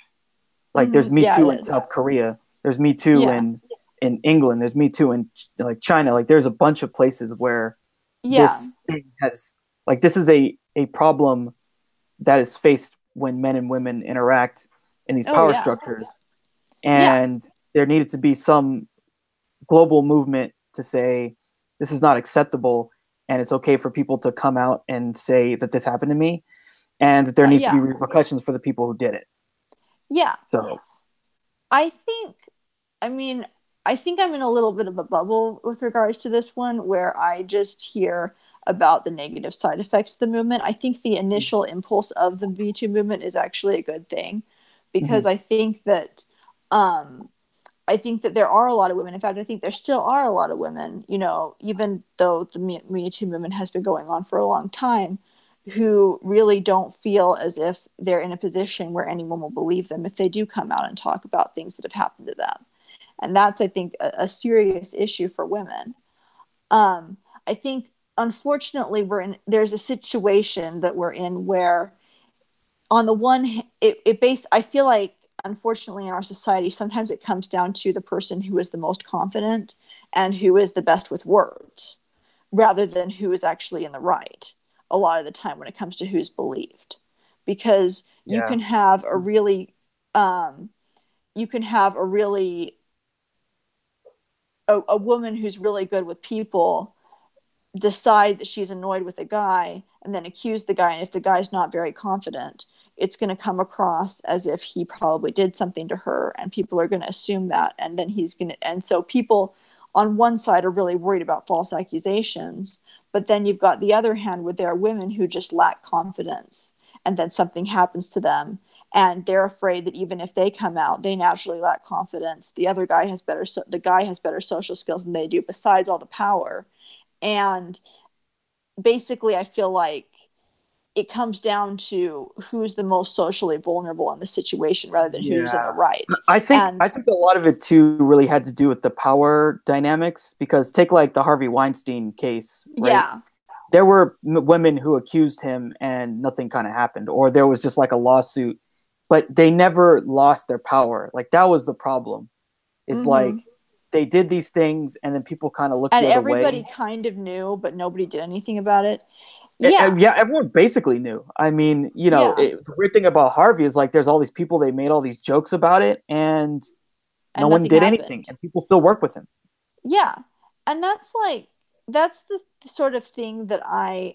Like Mm-hmm. there's Me Yeah, Too it in is. South Korea, there's Me Too Yeah, in England, there's Me Too in like China. Like there's a bunch of places where yeah. this thing has like this is a problem that is faced when men and women interact in these Oh power yeah, structures, yeah. and there needed to be some global movement to say this is not acceptable and it's okay for people to come out and say that this happened to me and that there needs to be Yeah, repercussions for the people who did it. yeah. So I think, I mean, I think I'm in a little bit of a bubble with regards to this one where I just hear about the negative side effects of the movement. I think the initial impulse of the Me Too movement is actually a good thing because mhm. um, I think that there are a lot of women. In fact, I think there still are a lot of women, you know, even though the Me Too movement has been going on for a long time, who really don't feel as if they're in a position where anyone will believe them if they do come out and talk about things that have happened to them. And that's, I think, a serious issue for women. I think, unfortunately, there's a situation that we're in where on the one I feel like unfortunately in our society sometimes it comes down to the person who is the most confident and who is the best with words rather than who is actually in the right a lot of the time when it comes to who's believed because Yeah. um, you can have a woman who's really good with people decide that she's annoyed with a guy and then accuse the guy. And if the guy's not very confident, it's going to come across as if he probably did something to her, and people are going to assume that. And then and so people on one side are really worried about false accusations. But then you've got the other hand where there are women who just lack confidence and then something happens to them. And they're afraid that even if they come out, they naturally lack confidence. The guy has better social skills than they do, besides all the power, and basically, I feel like it comes down to who's the most socially vulnerable in the situation rather than who's in the Yeah. right. I And think a lot of it too really had to do with the power dynamics because take like the Harvey Weinstein case, right? yeah, There were women who accused him and nothing kind of happened, or there was just like a lawsuit, but they never lost their power. Like that was the problem. Is mm-hmm. like they did these things and then people kind of looked And the other everybody way. kind of knew, but nobody did anything about it. Yeah, Yeah, everyone basically knew. I mean, yeah, the weird thing about Harvey is like there's all these people they made all these jokes about it and no and one nothing did anything happened. and people still work with him. Yeah, and that's the sort of thing that I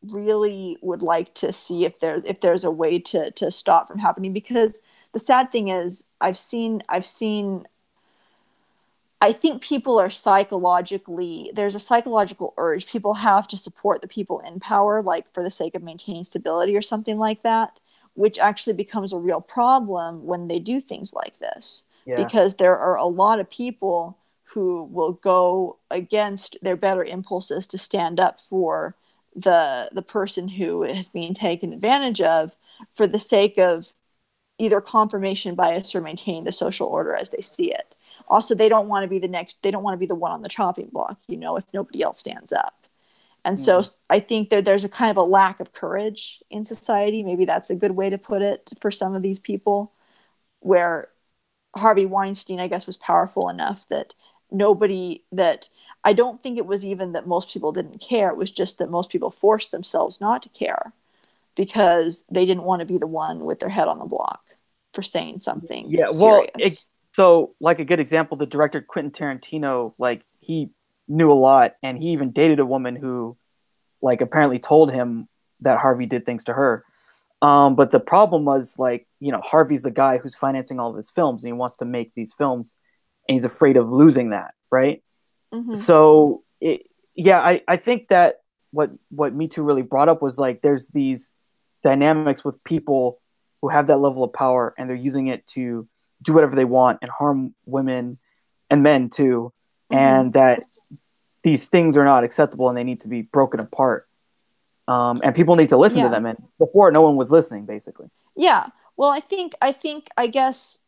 really would like to see if there's a way to stop from happening because the sad thing is I've seen I think people are psychologically, there's a psychological urge people have to support the people in power, like for the sake of maintaining stability or something like that, which actually becomes a real problem when they do things like this. Yeah. Because there are a lot of people who will go against their better impulses to stand up for the person who has been taken advantage of for the sake of either confirmation bias or maintaining the social order as they see it. Also, they don't want to be the next, they don't want to be the one on the chopping block, you know, if nobody else stands up. And so Mm. I think there's a kind of a lack of courage in society. Maybe that's a good way to put it for some of these people, where Harvey Weinstein, I guess, was powerful enough that nobody, that I don't think it was even that most people didn't care. It was just that most people forced themselves not to care because they didn't want to be the one with their head on the block for saying something Yeah, well, serious. so like a good example, the director Quentin Tarantino, like he knew a lot, and he even dated a woman who, like, apparently told him that Harvey did things to her. But the problem was, like, Harvey's the guy who's financing all of his films, and he wants to make these films, and he's afraid of losing that, right? Mm-hmm. So, yeah, I think that what Me Too really brought up was like there's these dynamics with people who have that level of power, and they're using it to do whatever they want and harm women and men too, Mm-hmm. and that these things are not acceptable and they need to be broken apart. And people need to listen to Yeah. them. And before, no one was listening, basically. Yeah. Well, I guess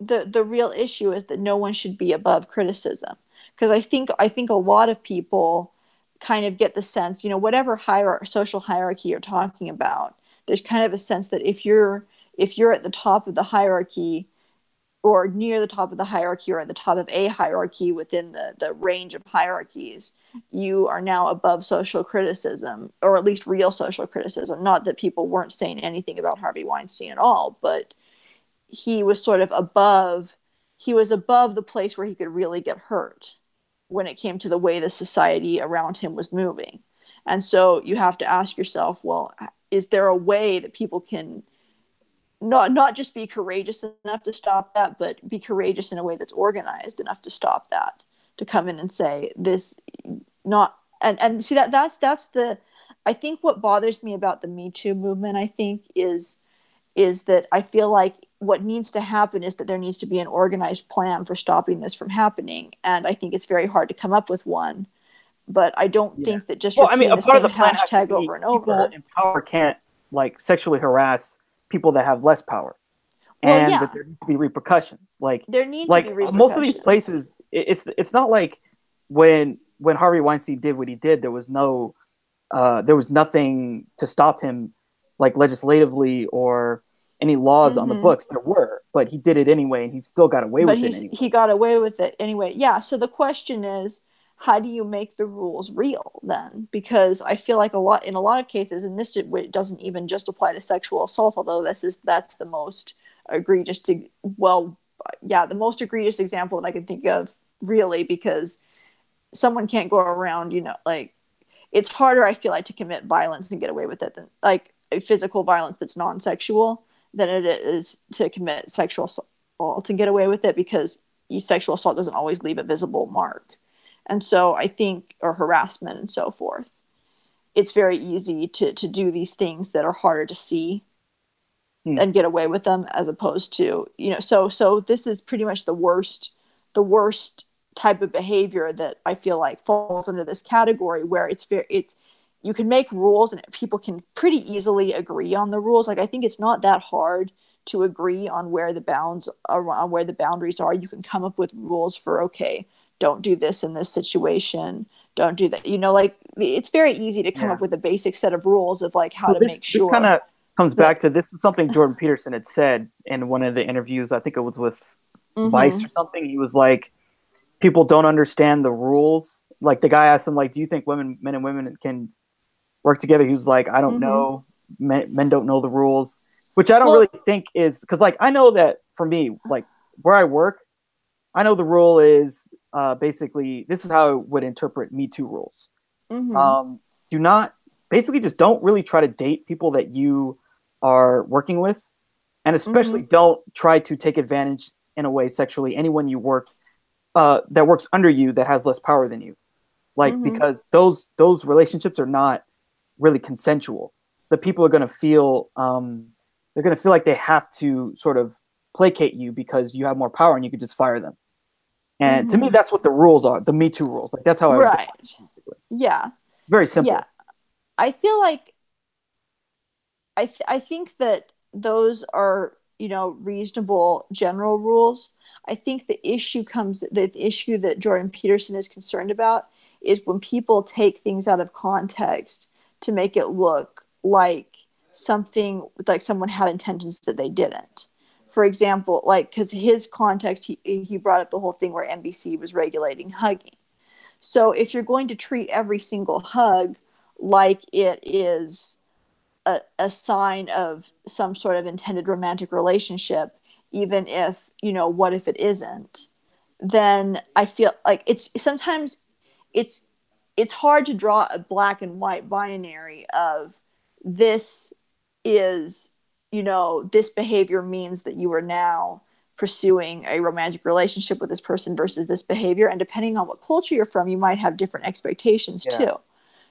the real issue is that no one should be above criticism, because I think a lot of people kind of get the sense, whatever social hierarchy you're talking about, there's kind of a sense that if you're at the top of the hierarchy, or near the top of the hierarchy, or at the top of a hierarchy within the range of hierarchies, you are now above social criticism, or at least real social criticism. Not that people weren't saying anything about Harvey Weinstein at all, but he was sort of above, he was above the place where he could really get hurt when it came to the way the society around him was moving. And so you have to ask yourself, well, is there a way that people can not just be courageous enough to stop that, but be courageous in a way that's organized enough to stop that, to come in and say this, not, and see, that's the, I think what bothers me about the Me Too movement, I think, is that I feel like what needs to happen is that there needs to be an organized plan for stopping this from happening. And I think it's very hard to come up with one. But I don't Yeah. think that just Well, I mean, repeating a the part of same the plan has to hashtag be over and people over. in power can't, like, sexually harass people that have less power, Well, and that yeah, there needs to be repercussions. Like, there need to like be most of these repercussions. places, it's not like when Harvey Weinstein did what he did, there was nothing to stop him, like legislatively or any laws on the Mm-hmm. books. There were, but he did it anyway, and he still got away But with it anyway. he got away with it anyway. Yeah. So the question is, how do you make the rules real then? Because I feel like in a lot of cases, and this it doesn't even just apply to sexual assault, although that's the most egregious. Well, yeah, the most egregious example that I can think of, really, because someone can't go around, like, it's harder, I feel like, to commit violence and get away with it than, like, physical violence that's non-sexual, than it is to commit sexual assault to get away with it, because sexual assault doesn't always leave a visible mark. And so I think, or harassment and so forth, it's very easy to do these things that are harder to see Hmm. and get away with them, as opposed to, so this is pretty much the worst type of behavior that I feel like falls under this category, where it's you can make rules and people can pretty easily agree on the rules. Like, I think it's not that hard to agree on where the bounds are, on where the boundaries are. You can come up with rules for, okay, don't do this in this situation, don't do that, like, it's very easy to come Yeah. up with a basic set of rules of, like, how So to this make this kind sure of comes that. back to, this was something Jordan Peterson had said in one of the interviews. I think it was with Vice Mm-hmm. or something. He was like, people don't understand the rules. Like, the guy asked him, like, do you think men and women can work together? He was like, I don't Mm-hmm. know. Men don't know the rules, which I don't really Well. think is, because, like, I know that for me, like, where I work, I know the rule is basically this is how I would interpret Me Too rules. Mm-hmm. Um, do not, basically, just don't really try to date people that you are working with. and Mm-hmm. especially don't try to take advantage in a way sexually anyone you work that works under you that has less power than you. Like Mm-hmm. because those relationships are not really consensual. The people are going to feel they're going to feel like they have to sort of placate you because you have more power and you could just fire them. And to me, Mm-hmm. that's what the rules are, the Me Too rules. Like that's how I would define Right. it. Basically. Yeah. Very Yeah. simple. I feel like I think that those are, you know, reasonable general rules. I think the issue that Jordan Peterson is concerned about is when people take things out of context to make it look like someone had intentions that they didn't. For example, like because his context, he brought up the whole thing where NBC was regulating hugging. So if you're going to treat every single hug like it is a sign of some sort of intended romantic relationship, even if, you know, what if it isn't, then I feel like it's sometimes it's it's hard to draw a black and white binary of this is, you know, this behavior means that you are now pursuing a romantic relationship with this person versus this behavior. And depending on what culture you're from, you might have different expectations Yeah. too.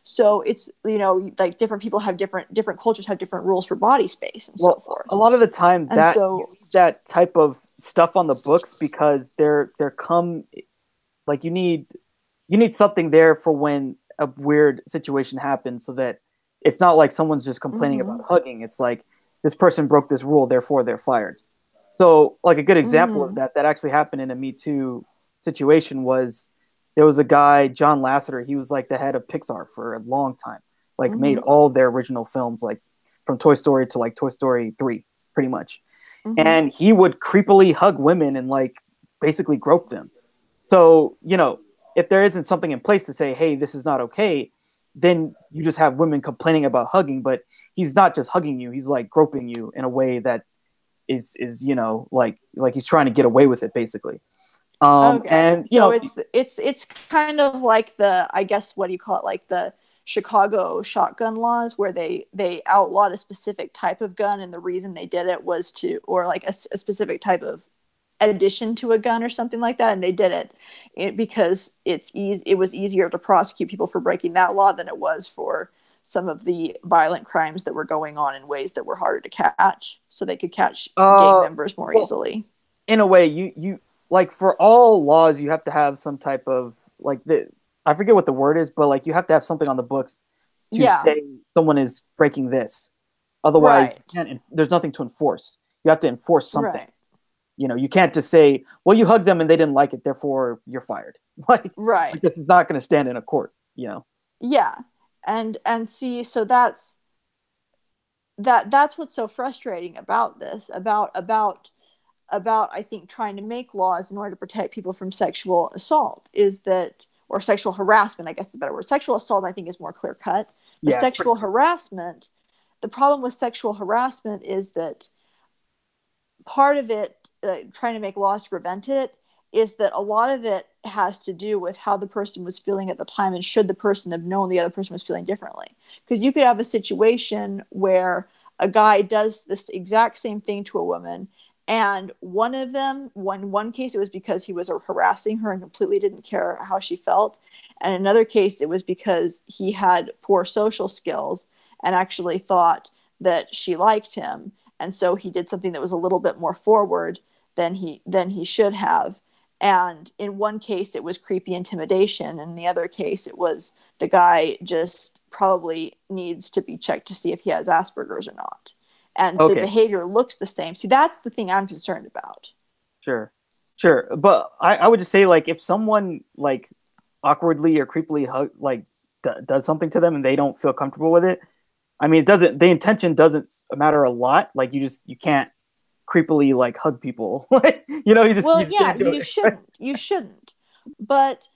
So it's, you know, like different people have different cultures have different rules for body space and so Well, forth. a lot of the time And that you so need that type of stuff on the books because they're come like you need something there for when a weird situation happens so that it's not like someone's just complaining about mm-hmm, hugging. It's like this person broke this rule, therefore they're fired. So, like a good example of mm-hmm, that actually happened in a Me Too situation was there was a guy, John Lasseter. He was like the head of Pixar for a long time, like made mm-hmm, all their original films, like from Toy Story to like Toy Story 3, pretty much. mm-hmm. And he would creepily hug women and like basically grope them. So, you know, if there isn't something in place to say, hey, this is not okay, then you just have women complaining about hugging, but he's not just hugging you, he's like groping you in a way that is you know like he's trying to get away with it basically. Okay. And you So know it's kind of like the, I guess, what do you call it, like the Chicago shotgun laws where they outlawed a specific type of gun, and the reason they did it was to, or like a specific type of addition to a gun or something like that, and they did it because it was easier to prosecute people for breaking that law than it was for some of the violent crimes that were going on in ways that were harder to catch, so they could catch gang uh members more well easily. in a way you like for all laws you have to have some type of like the I forget what the word is, but like you have to have something on the books to Yeah, say someone is breaking this. Otherwise, you right, can't. There's nothing to enforce. You have to enforce something. right, You know, you can't just say, "Well, you hugged them and they didn't like it, therefore you're fired." Like right. this is not going to stand in a court. You know. Yeah. And see, so that's what's so frustrating about this, about I think trying to make laws in order to protect people from sexual assault, is that, or sexual harassment, I guess is a better word. Sexual assault I think is more clear cut, but Yeah, it's pretty sexual clear. harassment, the problem with sexual harassment is that part of it, trying to make laws to prevent it, is that a lot of it has to do with how the person was feeling at the time, and should the person have known the other person was feeling differently. Because you could have a situation where a guy does this exact same thing to a woman, and one of them, one case, it was because he was harassing her and completely didn't care how she felt, and in another case it was because he had poor social skills and actually thought that she liked him, and so he did something that was a little bit more forward than he should have. And in one case it was creepy intimidation, in the other case it was the guy just probably needs to be checked to see if he has Asperger's or not, and the Okay, behavior looks the same. See, that's the thing I'm concerned about. sure, sure. But I would just say like if someone like awkwardly or creepily like does something to them and they don't feel comfortable with it, I mean, it doesn't. The intention doesn't matter a lot. Like you can't creepily like hug people. You know, Well, you just yeah, can't do you it. shouldn't. You shouldn't. But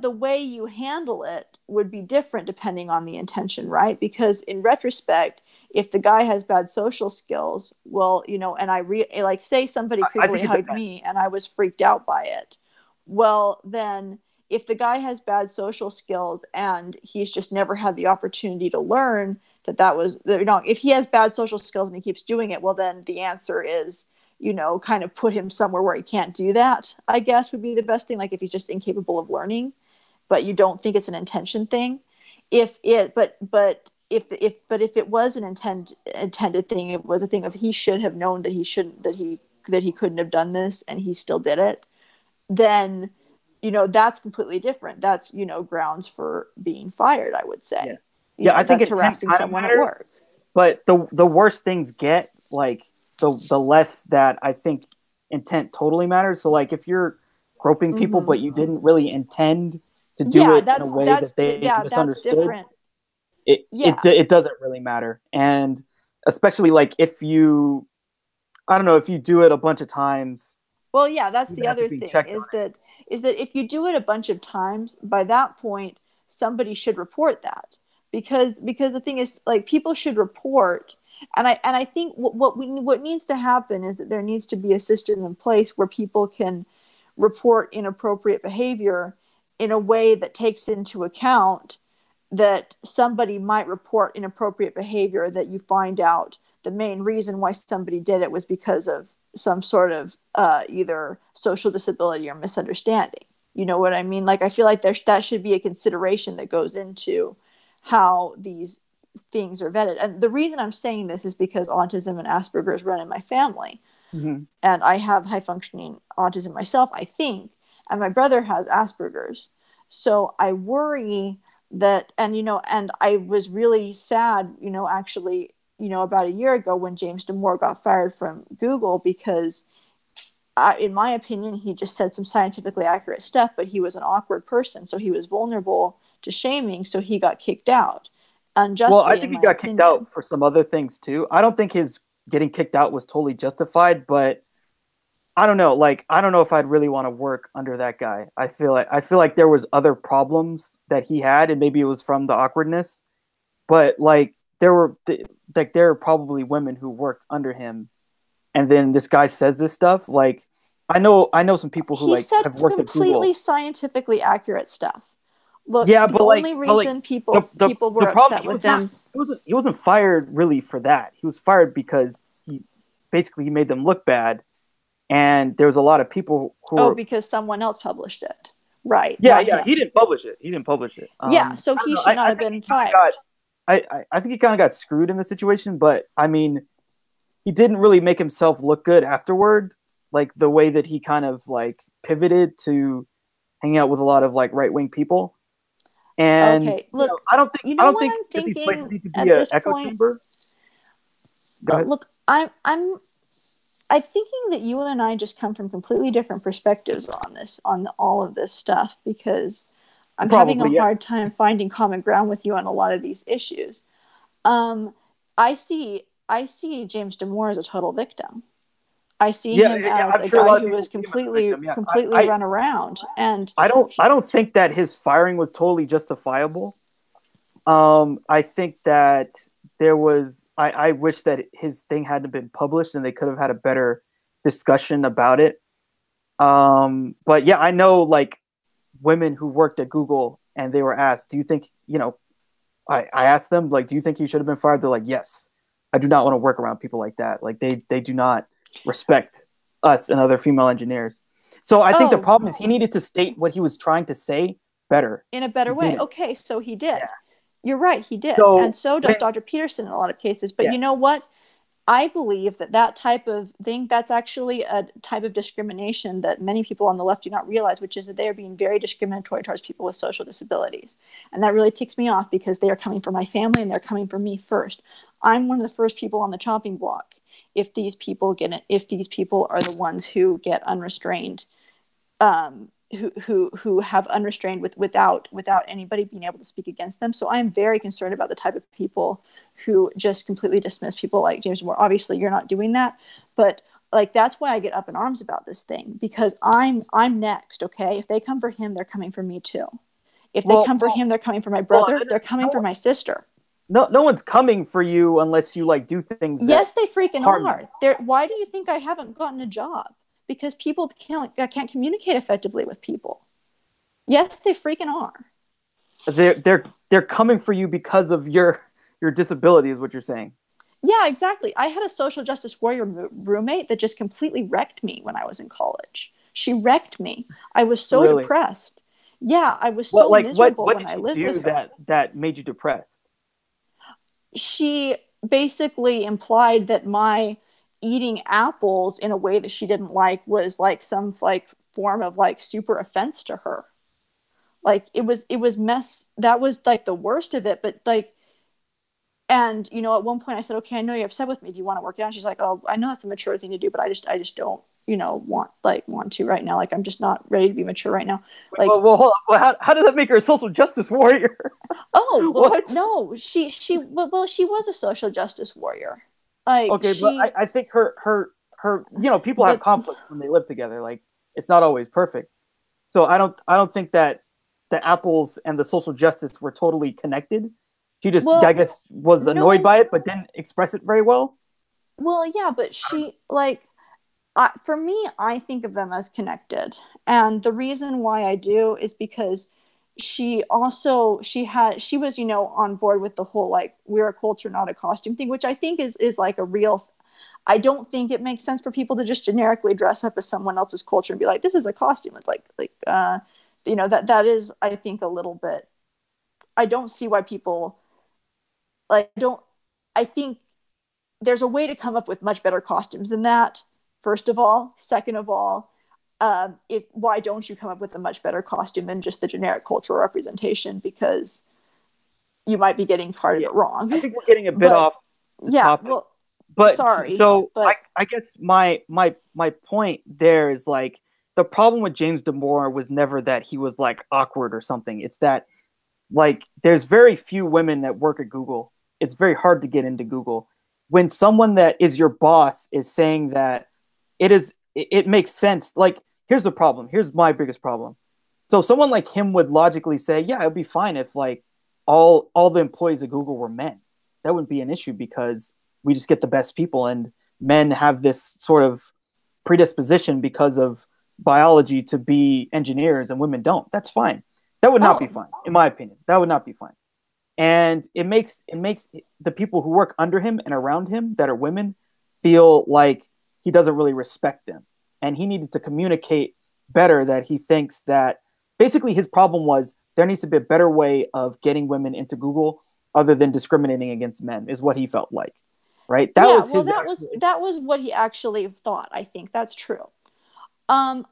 the way you handle it would be different depending on the intention, right? Because in retrospect, if the guy has bad social skills, well, you know, and like say somebody I creepily think it hugged depends. me and I was freaked out by it. Well, then if the guy has bad social skills and he's just never had the opportunity to learn that was, you know, if he has bad social skills and he keeps doing it, well, then the answer is, you know, kind of put him somewhere where he can't do that, I guess would be the best thing. Like if he's just incapable of learning, but you don't think it's an intention thing. If it, but if it was an intended thing, it was a thing of he should have known that he shouldn't, that he couldn't have done this and he still did it, then, you know, that's completely different. That's, you know, grounds for being fired, I would say. Yeah, You know, I think that's it's harassing kind of someone at matter, work. but the worse things get, like the less that I think intent totally matters. So like if you're groping people, Mm-hmm. but you didn't really intend to do Yeah, it in a way that they that's misunderstood, different. it Yeah. it doesn't really matter. And especially like if you, I don't know, if you do it a bunch of times, Well, yeah, that's you the have to other be thing checked on is that if you do it a bunch of times, by that point somebody should report that, because the thing is, like, people should report. And I think what needs to happen is that there needs to be a system in place where people can report inappropriate behavior in a way that takes into account that somebody might report inappropriate behavior that you find out the main reason why somebody did it was because of some sort of either social disability or misunderstanding. You know what I mean? Like, I feel like that should be a consideration that goes into how these things are vetted. And the reason I'm saying this is because autism and Asperger's run in my family. it. Mm-hmm. And I have high functioning autism myself, I think, and my brother has Asperger's. So I worry that, and, you know, and I was really sad, you know, actually, you know, about a year ago when James Damore got fired from Google because, in my opinion, he just said some scientifically accurate stuff, but he was an awkward person, so he was vulnerable to shaming, so he got kicked out Well, I unjustly, in think he my got kicked opinion. out for some other things too. I don't think his getting kicked out was totally justified, but I don't know. Like, I don't know if I'd really want to work under that guy. I feel like there was other problems that he had, and maybe it was from the awkwardness. But like, there are probably women who worked under him, and then this guy says this stuff. Like, I know some people who He like said have worked at completely Google. scientifically accurate stuff. Look, Yeah, the only but like reason people the were problem, upset with him. he wasn't fired really for that. He was fired because he made them look bad, and there was a lot of people who Oh, were. because someone else published it, right? Yeah, Not yeah, him. he didn't publish it. He didn't publish it. Yeah, so I don't he know. should not I have think been he kind of got. fired. I think he kind of got screwed in the situation, but I mean, he didn't really make himself look good afterward. Like the way that he kind of like pivoted to hanging out with a lot of like right wing people, and Okay, you know, look, you I know don't what think I'm that these places thinking need to be at an this echo point? chamber. Go ahead. Look, I'm thinking that you and I just come from completely different perspectives on this, on all of this stuff, because I'm having a Probably, yeah. hard time finding common ground with you on a lot of these issues. Um, I see James Damore as a total victim. I see Yeah, him yeah, as I'm a sure a guy lot of who people was see him as a victim. Yeah, completely run around, and I don't think that his firing was totally justifiable. I think that there was. I wish that his thing hadn't been published, and they could have had a better discussion about it. But yeah, I know like women who worked at Google, and they were asked, "Do you think you know?" I asked them like, "Do you think he should have been fired?" They're like, "Yes." I do not want to work around people like that. Like they do not respect us and other female engineers. So I think the oh, problem is he needed to state what he was trying to say better. in a He better way. didn't. Okay, so he Yeah. did. You're right, he did, and So so does when Dr. Peterson in a lot of cases. But yeah you know what? I believe that that type of thing, that's actually a type of discrimination that many people on the left do not realize, which is that they are being very discriminatory towards people with social disabilities. And that really ticks me off because they are coming for my family and they're coming for me first. I'm one of the first people on the chopping block if these people are the ones who get unrestrained, who have unrestrained without anybody being able to speak against them. So I am very concerned about the type of people who just completely dismiss people like James Moore. Obviously, you're not doing that, but like that's why I get up in arms about this thing, because I'm next. Okay, if they come for him, they're coming for me too. If they come for him, they're coming for my well brother. They're coming for no my sister. no one's coming for you unless you like do things that Yes, they freaking harm you. are. Why do you think I haven't gotten a job? Because people can't communicate effectively with people. Yes, they freaking are. They're coming for you because of your disability, is what you're saying. Yeah, exactly. I had a social justice warrior roommate that just completely wrecked me when I was in college. She wrecked me. I was so Really? depressed. Yeah, I was What so like miserable what when did I she lived with do her. that made you depressed? She basically implied that my eating apples in a way that she didn't like was like some like form of like super offense to her. Like it was mess. That was like the worst of it. But like, and at one point I said, okay, I know you're upset with me. Do you want to work it out? And she's like, oh, I know that's a mature thing to do, but I just don't, want to right now. Like, I'm just not ready to be mature right now. Like, Well, hold on. Well, how did that make her a social justice warrior? oh, well, What? no, well, she was a social justice warrior. Like, Okay, but she, I think her people have but, conflict when they live together. Like it's not always perfect. So I don't think that the apples and the social justice were totally connected. She just I well, guess was annoyed no, by it, but didn't express it very well. well, yeah, but she, like, for me, I think of them as connected. And the reason why I do is because she was, on board with the whole like we're a culture, not a costume thing, which I think is like a real. I don't think it makes sense for people to just generically dress up as someone else's culture and be like, this is a costume. It's that is, I think, a little bit. I don't see why people like don't. I think there's a way to come up with much better costumes than that. First of all, second of all, why don't you come up with a much better costume than just the generic cultural representation? Because you might be getting part of Yeah, it wrong. I think we're getting a bit But off the yeah, topic. well, But sorry, so I, but I guess my point there is like the problem with James Damore was never that he was like awkward or something. It's that like there's very few women that work at Google. It's very hard to get into Google. When someone that is your boss is saying that it makes sense. Like here's the problem. Here's my biggest problem. So someone like him would logically say, yeah, it'd be fine if like all the employees at Google were men. That wouldn't be an issue because we just get the best people and men have this sort of predisposition because of biology to be engineers and women don't. That's fine. That would not be oh, fine, in my opinion. That would not be fine. And it makes the people who work under him and around him that are women feel like he doesn't really respect them. And he needed to communicate better that he thinks that basically his problem was there needs to be a better way of getting women into Google other than discriminating against men, is what he felt like. Right? That yeah. was Well, his that was actual issue. that was what he actually thought. I think that's true.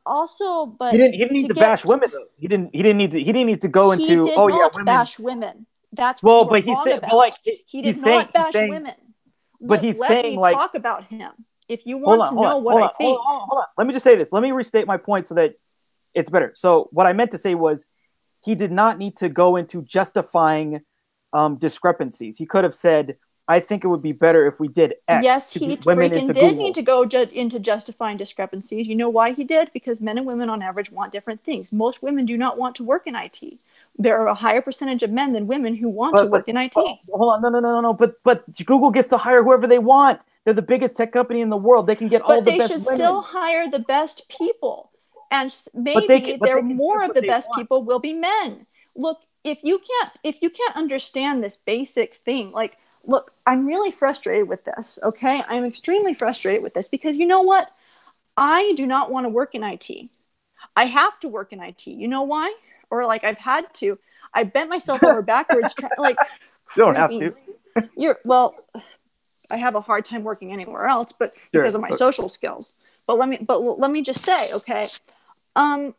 Also, He but didn't need to to bash get women though. He didn't need to go he into, did oh yeah, not women. bash women. That's what Well, you are but he's wrong saying, but like about. He did he's saying not he's bash saying women. but Look, he's let saying me like talk about him. If you hold want on, to hold on, know what hold I on, hold think. on, hold on. Let me just say this. Let me restate my point so that it's better. So what I meant to say was he did not need to go into justifying discrepancies. He could have said, "I think it would be better if we did X Yes, to he get women freaking into did need Google." to go into justifying discrepancies. You know why he did? Because men and women on average want different things. Most women do not want to work in IT. There are a higher percentage of men than women who want to But work in but IT. hold on, no. But Google gets to hire whoever they want. They're the biggest tech company in the world. They can get all But the they best should still women. hire the best people. And But they maybe can, but there they can more choose of what the they best want. people will be men. Look, if you can't understand this basic thing, like look, I'm really frustrated with this, okay? I'm extremely frustrated with this because you know what? I do not want to work in IT. I have to work in IT. You know why? Or like I've had to. I bent myself over backwards like You don't have creepy. to. I have a hard time working anywhere else, but because Sure. of my social skills. But let me just say, okay. Um,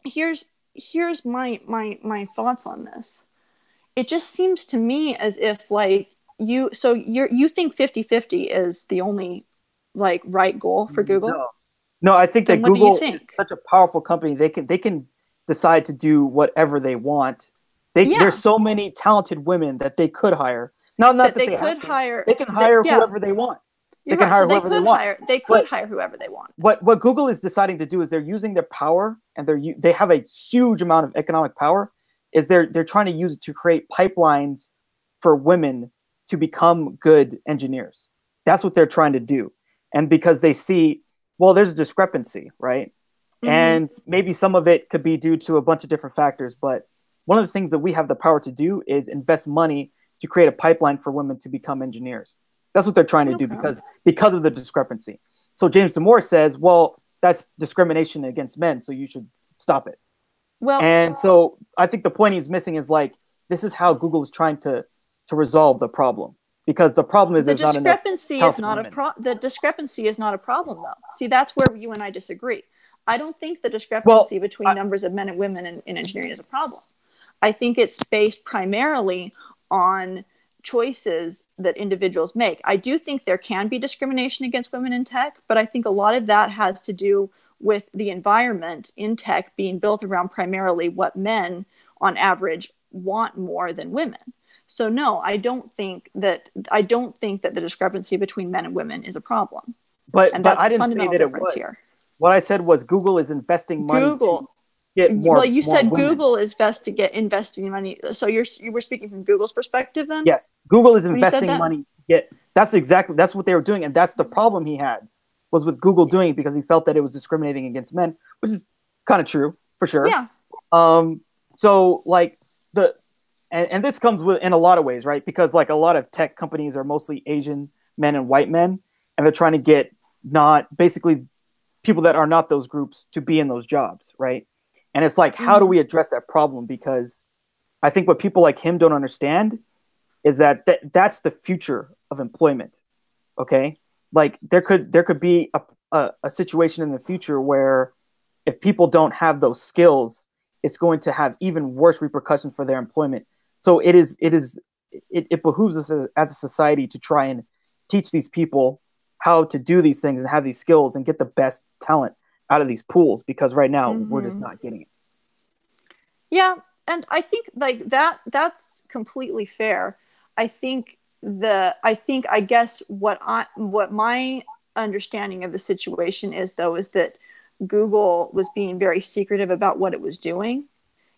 here's my thoughts on this. It just seems to me as if like you think 50-50 is the only like right goal for Google. No, no. I think Then that what do you Google is think? such a powerful company. They can decide to do whatever they want. There's Yeah, so many talented women that they could hire. Not that that they they have could to. hire They can that. hire Yeah, whoever they want. They you're can right. So hire they whoever they could want. hire they could But hire whoever they want. what Google is deciding to do is they're using their power and they have a huge amount of economic power. Is they're trying to use it to create pipelines for women to become good engineers. That's what they're trying to do. And because they see, well, there's a discrepancy, right? Mm-hmm. And maybe some of it could be due to a bunch of different factors. But one of the things that we have the power to do is invest money to create a pipeline for women to become engineers. That's what they're trying to do Okay. because of the discrepancy. So James Damore says, well, that's discrimination against men, so you should stop it. Well, And so I think the point he's missing is like this is how Google is trying to resolve the problem because the problem is the there's not enough discrepancy is talented not a women. the discrepancy is not a problem though. See, that's where you and I disagree. I don't think the Well, discrepancy between numbers of men and women in engineering is a problem. I think it's based primarily on choices that individuals make. I do think there can be discrimination against women in tech, but I think a lot of that has to do with the environment in tech being built around primarily what men on average want more than women. So no, I don't think that the discrepancy between men and women is a problem. And but that's I the didn't say fundamental that it difference was. here. What I said was Google is investing money to Google, get well, you more said women. Google is best to get investing money. So you were speaking from Google's perspective then Yes, Google is when you said investing that? money to get. That's what they were doing, and that's the problem he had was with Google doing it because he felt that it was discriminating against men, which is kind of true for sure. Yeah. Um, so like the and this comes with in a lot of ways, right? Because like a lot of tech companies are mostly Asian men and white men, and they're trying to get not basically people that are not those groups to be in those jobs, right? And it's like, how do Mm-hmm. we address that problem? Because I think what people like him don't understand is that that's the future of employment. Okay, like there could be a situation in the future where if people don't have those skills, it's going to have even worse repercussions for their employment. So it behooves us as a society to try and teach these people how to do these things and have these skills and get the best talent out of these pools because right now we're just Mm-hmm. not getting it. Yeah, and I think like that's completely fair. I guess what my understanding of the situation is though is that Google was being very secretive about what it was doing.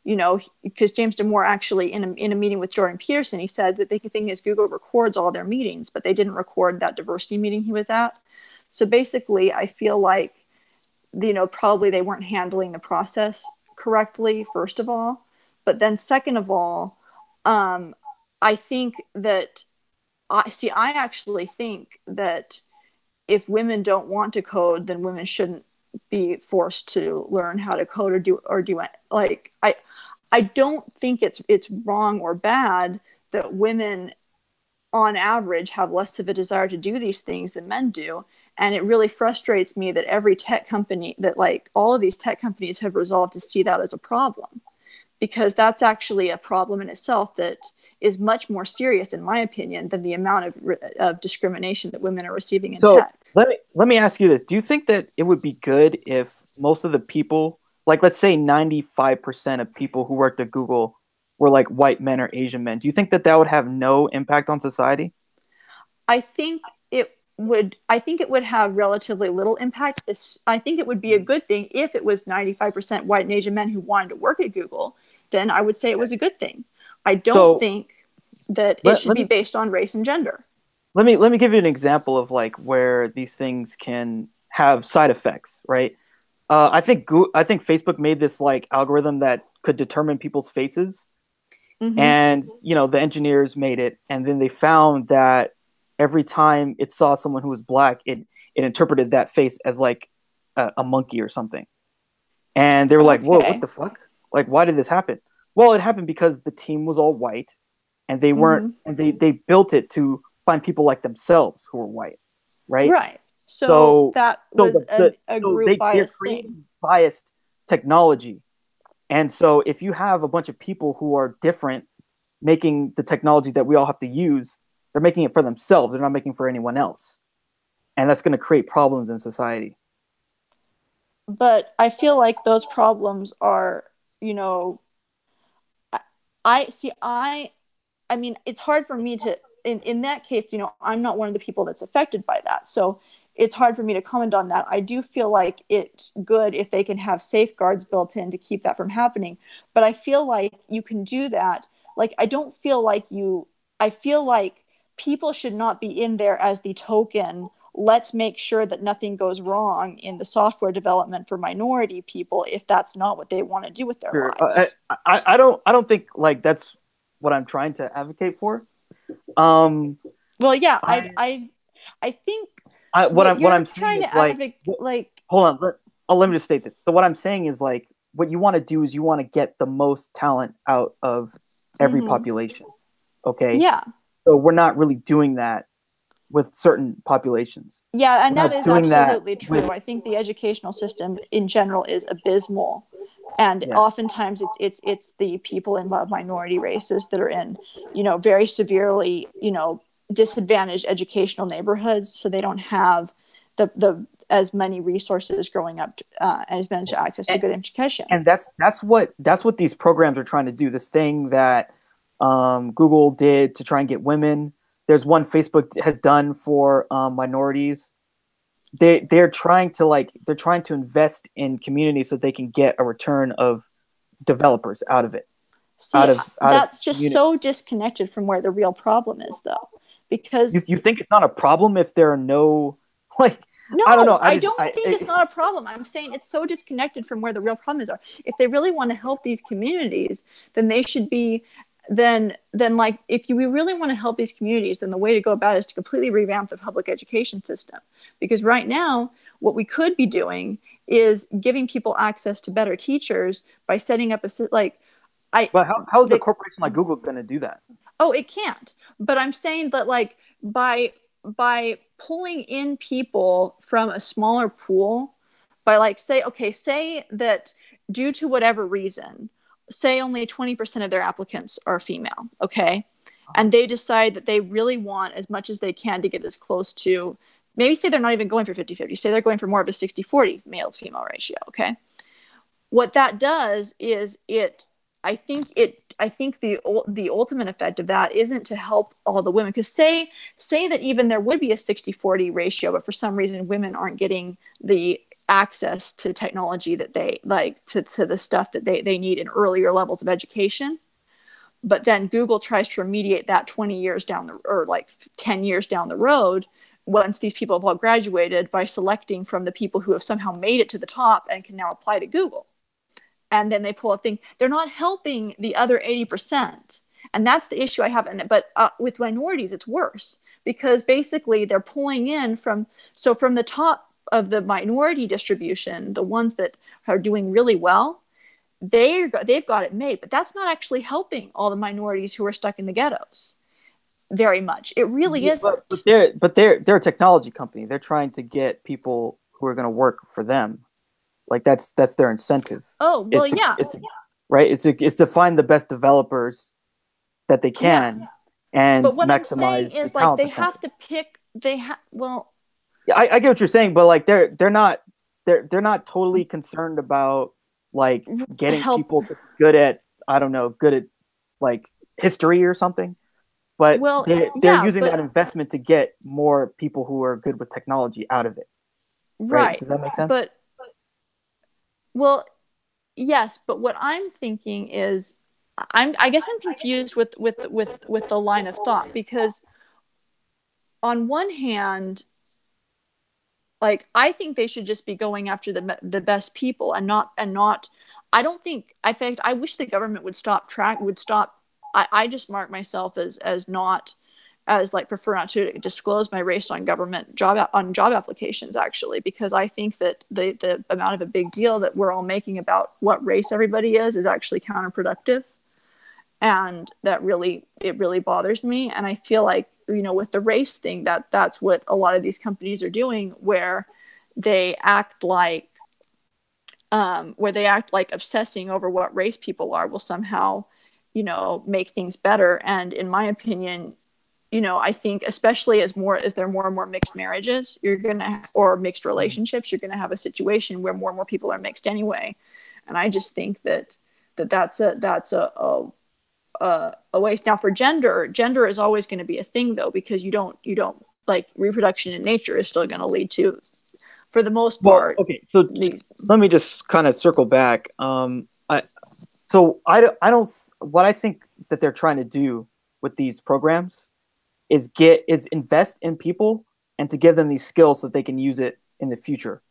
You know, because James Damore actually in a meeting with Jordan Peterson, he said that the thing is Google records all their meetings, but they didn't record that diversity meeting he was at. So basically, I feel like probably they weren't handling the process correctly, first of all. But then, second of all, um, I think that I actually think that if women don't want to code, then women shouldn't be forced to learn how to code or do it. Like I don't think it's wrong or bad that women on average have less of a desire to do these things than men do. And it really frustrates me that every tech company that like all of these tech companies have resolved to see that as a problem, because that's actually a problem in itself that is much more serious in my opinion than the amount of discrimination that women are receiving in So tech. let me ask you this: do you think that it would be good if most of the people, like let's say 95% of people who worked at Google, were like white men or Asian men? Do you think that that would have no impact on society? I think it would have relatively little impact. I think it would be a good thing if it was 95% white and Asian men who wanted to work at Google. Then I would say it was a good thing. I don't So think that it let, should let be me based on race and gender. let me give you an example of like where these things can have side effects, right? I think Facebook made this like algorithm that could determine people's faces, Mm-hmm. and the engineers made it, and then they found that every time it saw someone who was black, it interpreted that face as like a monkey or something, and they were like, "Whoa, what Okay. the fuck? Like, why did this happen?" Well, it happened because the team was all white, and they weren't, Mm-hmm. and they built it to find people like themselves who were white, right? Right. So So that so was a group they're bias thing. creating biased technology, and so if you have a bunch of people who are different making the technology that we all have to use, they're making it for themselves. They're not making it for anyone else, and that's going to create problems in society. But I feel like those problems are, you know, I see. I mean, it's hard for me to, in that case, I'm not one of the people that's affected by that. So it's hard for me to comment on that. I do feel like it's good if they can have safeguards built in to keep that from happening. But I feel like you can do that. Like, I don't feel like I feel like people should not be in there as the token let's make sure that nothing goes wrong in the software development for minority people if that's not what they want to do with their Sure. lives. I don't think like that's what I'm trying to advocate for. Um, Well, yeah, I, I think what what what you're I'm saying trying is to like, advocate, like, hold on, let me just state this. So what I'm saying is like, what you want to do is you want to get the most talent out of every mm-hmm. population. Okay, Yeah. so we're not really doing that with certain populations. Yeah, and We're that not is doing that absolutely with true. I think the educational system in general is abysmal, and yeah. oftentimes it's the people in minority races that are in, very severely, disadvantaged educational neighborhoods, so they don't have the as many resources growing up, as much access to And, good education. and that's what these programs are trying to do. This thing that Google did to try and get women. There's one Facebook has done for minorities. They're trying to invest in communities so they can get a return of developers out of it, See, out of that's just community. so disconnected from where the real problem is, though, because You think it's not a problem if there are no like I don't know. no, I don't think it's not a problem. I'm saying it's so disconnected from where the real problems are. If they really want to help these communities, then they should be then like if we really want to help these communities, then the way to go about it is to completely revamp the public education system. Because right now, what we could be doing is giving people access to better teachers by setting up a like I But how is a the corporation like Google going to do that? oh, it can't. But I'm saying that like by pulling in people from a smaller pool, by like say that due to whatever reason, say only 20% of their applicants are female, okay? And they decide that they really want as much as they can to get as close to, maybe say they're not even going for 50-50, say they're going for more of a 60-40 male to female ratio, okay? What that does is I think the ultimate effect of that isn't to help all the women, because say that even there would be a 60-40 ratio, but for some reason women aren't getting the access to technology that they like to the stuff that they need in earlier levels of education. But then Google tries to remediate that 20 years down the or like 10 years down the road, once these people have all graduated, by selecting from the people who have somehow made it to the top and can now apply to Google. And then they pull a thing. They're not helping the other 80%. And that's the issue I have in it. But with minorities, it's worse, because basically they're pulling in from the top of the minority distribution, the ones that are doing really well, they've got it made. But that's not actually helping all the minorities who are stuck in the ghettos very much. It really Yeah, isn't. they're a technology company. They're trying to get people who are going to work for them. Like that's their incentive. Oh, well, yeah. Right. It's to find the best developers that they Yeah. can and But what I'm saying maximize the is like talent they have potential. to pick, well, Yeah, I get what you're saying, but like they're not totally concerned about like getting help. people to be good at I don't know good at like history or something. But Well, they're yeah, using but that investment to get more people who are good with technology out of it. Right? right. Does that make sense? But well, yes, but what I'm thinking is I guess I'm confused with the line of thought, because on one hand, like I think they should just be going after the best people, and not I don't think, in fact, I wish the government would stop. I just mark myself as not, as like prefer not to disclose my race on government job applications, actually, because I think that the amount of a big deal that we're all making about what race everybody is actually counterproductive, and it really bothers me. And I feel like, with the race thing, that's what a lot of these companies are doing, where they act like obsessing over what race people are will somehow make things better. And in my opinion, I think, especially as there are more and more mixed marriages, or mixed relationships, you're gonna have a situation where more and more people are mixed anyway. And I just think that's a waste. Now, for gender is always going to be a thing, though, because you don't like, reproduction in nature is still going to lead to, for the most Well, part, okay. So the let me just kind of circle back. I don't. What I think that they're trying to do with these programs is invest in people and to give them these skills so that they can use it in the future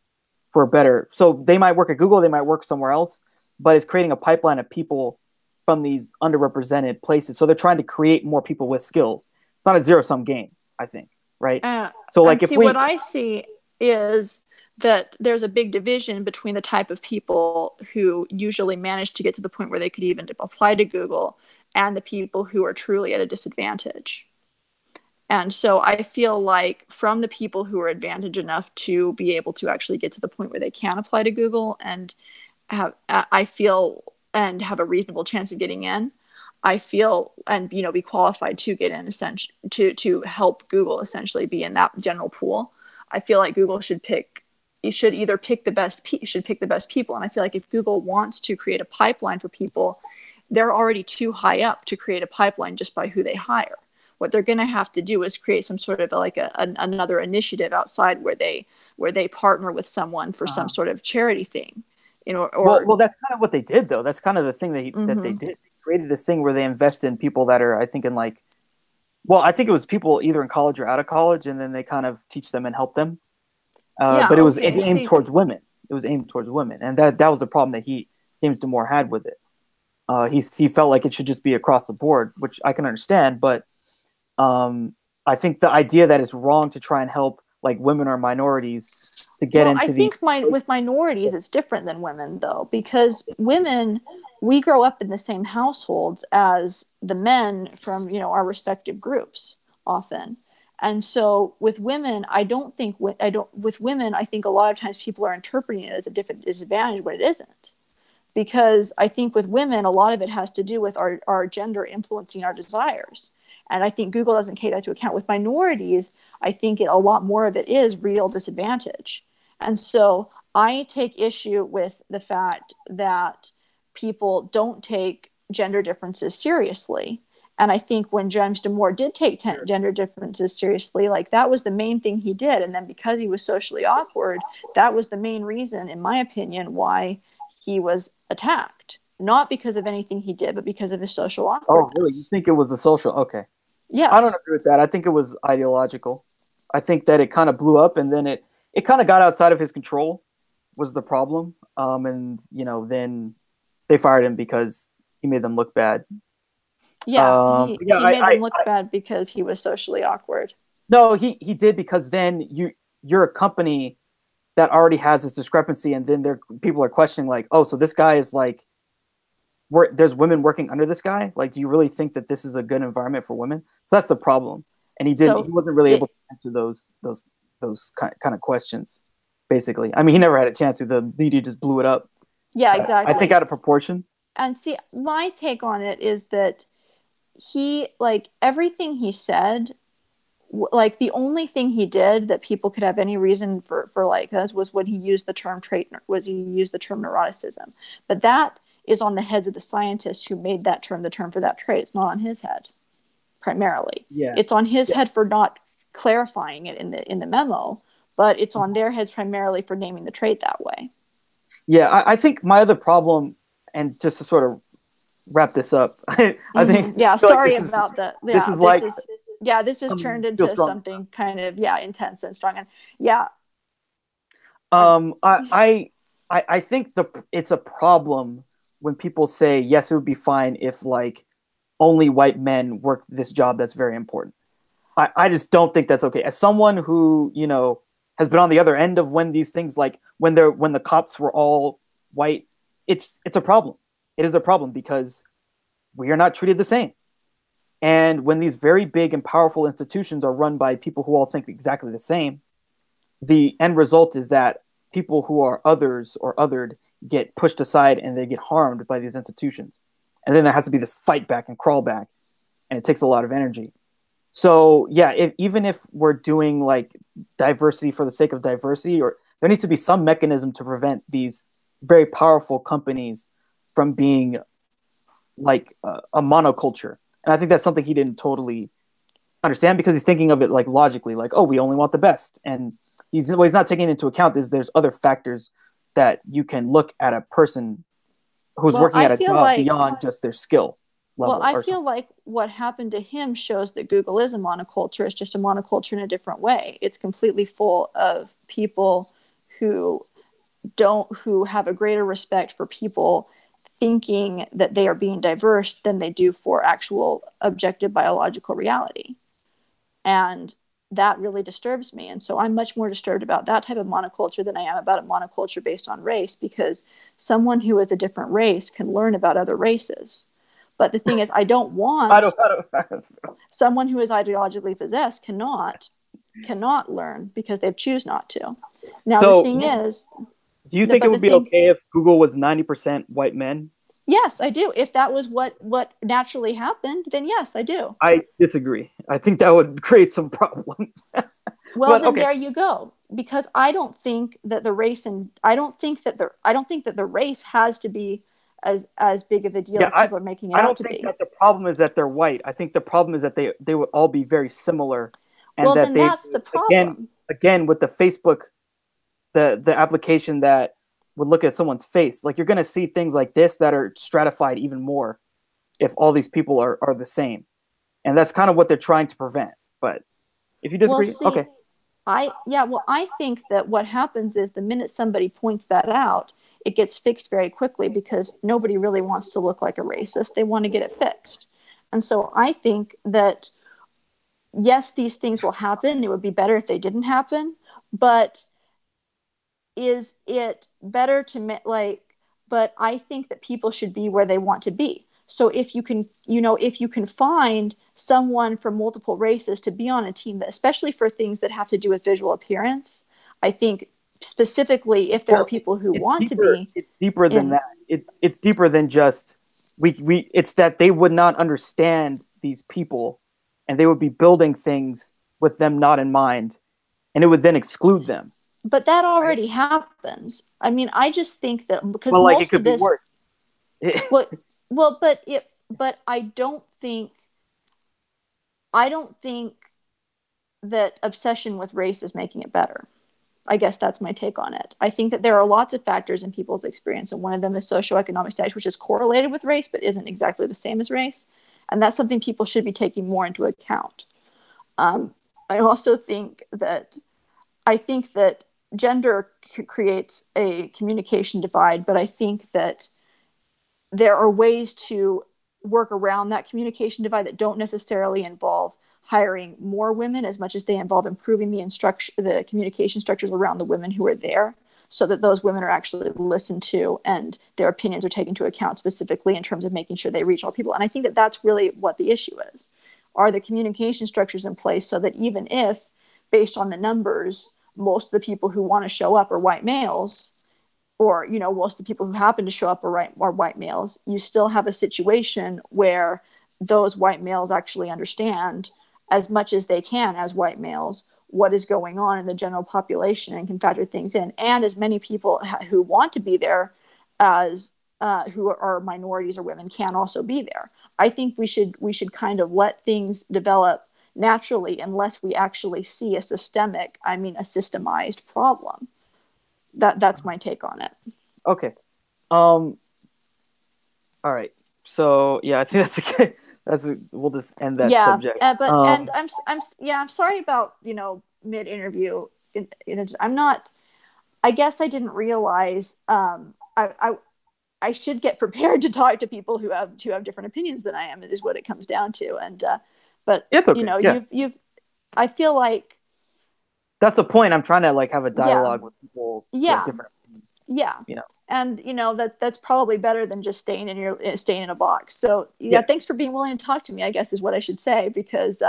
for a better. So they might work at Google, they might work somewhere else, but it's creating a pipeline of people from these underrepresented places. So they're trying to create more people with skills. It's not a zero-sum game, I think, right? So like if what I see is that there's a big division between the type of people who usually manage to get to the point where they could even apply to Google and the people who are truly at a disadvantage. And so I feel like from the people who are advantaged enough to be able to actually get to the point where they can apply to Google and have a reasonable chance of getting in, I feel, and be qualified to get in, essentially to help Google essentially be in that general pool. I feel like Google should pick the best people. And I feel like if Google wants to create a pipeline for people, they're already too high up to create a pipeline just by who they hire. What they're going to have to do is create some sort of another initiative outside where they partner with someone for some sort of charity thing. Well, that's kind of what they did, though. That's kind of the thing that they did. They created this thing where they invest in people that are, I think, I think it was people either in college or out of college, and then they kind of teach them and help them. But it was aimed towards women. It was aimed towards women, and that was the problem that James Damore had with it. He felt like it should just be across the board, which I can understand, but I think the idea that it's wrong to try and help like women or minorities to get into with minorities it's different than women, though, because women, we grow up in the same households as the men from our respective groups often. And so with women, I think a lot of times people are interpreting it as a different disadvantage when it isn't. Because I think with women, a lot of it has to do with our gender influencing our desires. And I think Google doesn't take that into account. With minorities, I think a lot more of it is real disadvantage. And so I take issue with the fact that people don't take gender differences seriously. And I think when James Damore did take gender differences seriously, like that was the main thing he did. And then because he was socially awkward, that was the main reason, in my opinion, why he was attacked. Not because of anything he did, but because of his social awkwardness. Oh, really? You think it was a social? Okay. Yes. I don't agree with that. I think it was ideological. I think that it kind of blew up, and then it kind of got outside of his control was the problem. And then they fired him because he made them look bad. Yeah, he made them look bad because he was socially awkward. No, he did, because then you're a company that already has this discrepancy, and then people are questioning like, oh, so this guy is like, there's women working under this guy. Like, do you really think that this is a good environment for women? So that's the problem. And he wasn't really able to answer those kind of questions. Basically, I mean, he never had a chance to. The media just blew it up. Yeah, exactly. I think out of proportion. And see, my take on it is that everything he said, like the only thing he did that people could have any reason for like that was when he used the term neuroticism. But that is on the heads of the scientists who made that term the term for that trait. It's not on his head primarily. Yeah. It's on his head for not clarifying it in the memo, but it's on their heads primarily for naming the trait that way. Yeah, I think my other problem, and just to sort of wrap this up, I think. Yeah, sorry about that. This is turned into something kind of intense and strong, and I think it's a problem when people say yes, it would be fine if like only white men work this job that's very important. I just don't think that's okay. As someone who has been on the other end of when these things, like when the cops were all white, it's a problem. It is a problem because we are not treated the same. And when these very big and powerful institutions are run by people who all think exactly the same, the end result is that people who are others or othered get pushed aside and they get harmed by these institutions. And then there has to be this fight back and crawl back, and it takes a lot of energy. So yeah, even if we're doing like diversity for the sake of diversity, or there needs to be some mechanism to prevent these very powerful companies from being like a monoculture. And I think that's something he didn't totally understand, because he's thinking of it like logically, like, oh, we only want the best. And he's not taking into account there's other factors that you can look at a person who's working at a job beyond just their skill. Well, level I or feel something. like what happened to him shows that Google is a monoculture. It's just a monoculture in a different way. It's completely full of people who who have a greater respect for people thinking that they are being diverse than they do for actual objective biological reality. And that really disturbs me. And so I'm much more disturbed about that type of monoculture than I am about a monoculture based on race, because someone who is a different race can learn about other races. But the thing is, I don't I want don't, I don't, I don't know. someone who is ideologically possessed cannot learn because they choose not to. Now the So, thing is, do you think it but the would be thing, okay if Google was 90% white men? yes, I do. If that was what naturally happened, then yes, I do. I disagree. I think that would create some problems. Well, But then okay. there you go. Because I don't think that the race and I don't think that the race has to be as big of a deal Yeah, as people are making it I out don't to think be. that the problem is that they're white. I think the problem is that they would all be very similar, and Well, that then they that's the again problem. again with the Facebook, the application that would look at someone's face, like you're gonna see things like this that are stratified even more if all these people are the same, and that's kind of what they're trying to prevent. But if you Well, disagree, see, okay. I think that what happens is the minute somebody points that out, it gets fixed very quickly because nobody really wants to look like a racist. They want to get it fixed. And so I think that yes, these things will happen. It would be better if they didn't happen, but is it better to but I think that people should be where they want to be. So if you can, if you can find someone from multiple races to be on a team, that especially for things that have to do with visual appearance, I think specifically if there are Well, people who it's want to deeper. be It's deeper than in, that. It's deeper than just we. It's that they would not understand these people, and they would be building things with them not in mind, and it would then exclude them. but that Right? already happens. I mean, I just think that because Well, like it most could of be this, worse. well, well, but I don't think that obsession with race is making it better. I guess that's my take on it. I think that there are lots of factors in people's experience, and one of them is socioeconomic status, which is correlated with race but isn't exactly the same as race. And that's something people should be taking more into account. Um, I also think that gender creates a communication divide, but I think that there are ways to work around that communication divide that don't necessarily involve hiring more women as much as they involve improving the communication structures around the women who are there, so that those women are actually listened to and their opinions are taken into account specifically in terms of making sure they reach all people. And I think that that's really what the issue is. Are the communication structures in place so that even if, based on the numbers, most of the people who want to show up are white males, or most of the people who happen to show up are white males, you still have a situation where those white males actually understand as much as they can as white males what is going on in the general population and can factor things in, and as many people who want to be there as who are minorities or women can also be there. I think we should kind of let things develop naturally unless we actually see a systemized problem. That's my take on it. Okay. Um. All right. So yeah, I think that's okay. We'll just end that Yeah, subject. but and I'm sorry about mid interview. I'm not. I guess I didn't realize. I should get prepared to talk to people who have different opinions than I am. Is what it comes down to. And but It's okay. Yeah, you've. I feel like that's the point. I'm trying to like have a yeah, dialogue with people who have yeah, different opinions. yeah. You know. And that's probably better than just staying in a box. So yeah, Yeah. thanks for being willing to talk to me, I guess is what I should say, because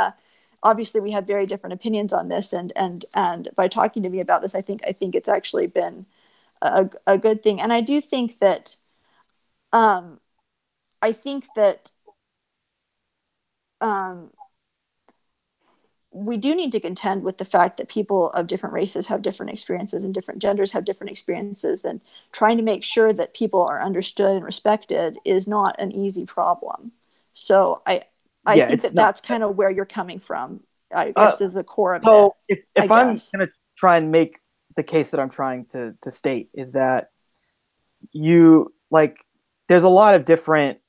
obviously we have very different opinions on this, and by talking to me about this, I think it's actually been a good thing. And I do think that um I think that um we do need to contend with the fact that people of different races have different experiences and different genders have different experiences, and trying to make sure that people are understood and respected is not an easy problem. So I Yeah. think It's that not. that's kind of where you're coming from, I Uh. guess, is the core of it, So if I I'm guess. gonna try and make the case that I'm trying to state is that you like there's a lot of different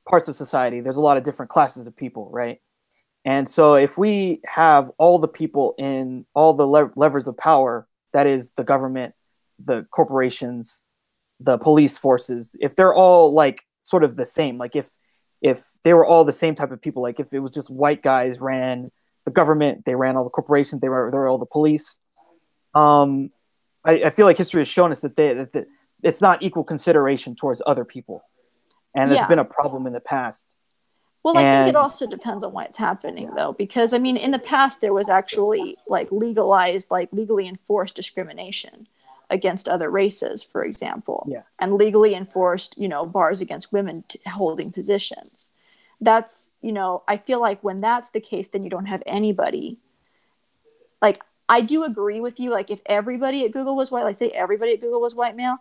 parts of society. There's a lot of different classes of people, right? And so if we have all the people in all the levers of power, that is the government, the corporations, the police forces, if they're all like sort of the same, like if they were all the same type of people, like if it was just white guys ran the government, they ran all the corporations, they were all the police. Um, I feel like history has shown us that it's not equal consideration towards other people, and there's Yeah. been a problem in the past. Well, I think it And also depends on why it's happening, though, because I mean, in the past, there was actually like legalized, like legally enforced discrimination against other races, for example, yeah, and legally enforced, bars against women holding positions. That's, I feel like when that's the case, then you don't have anybody. Like, I do agree with you. Like, if everybody at Google was white, like say everybody at Google was white male,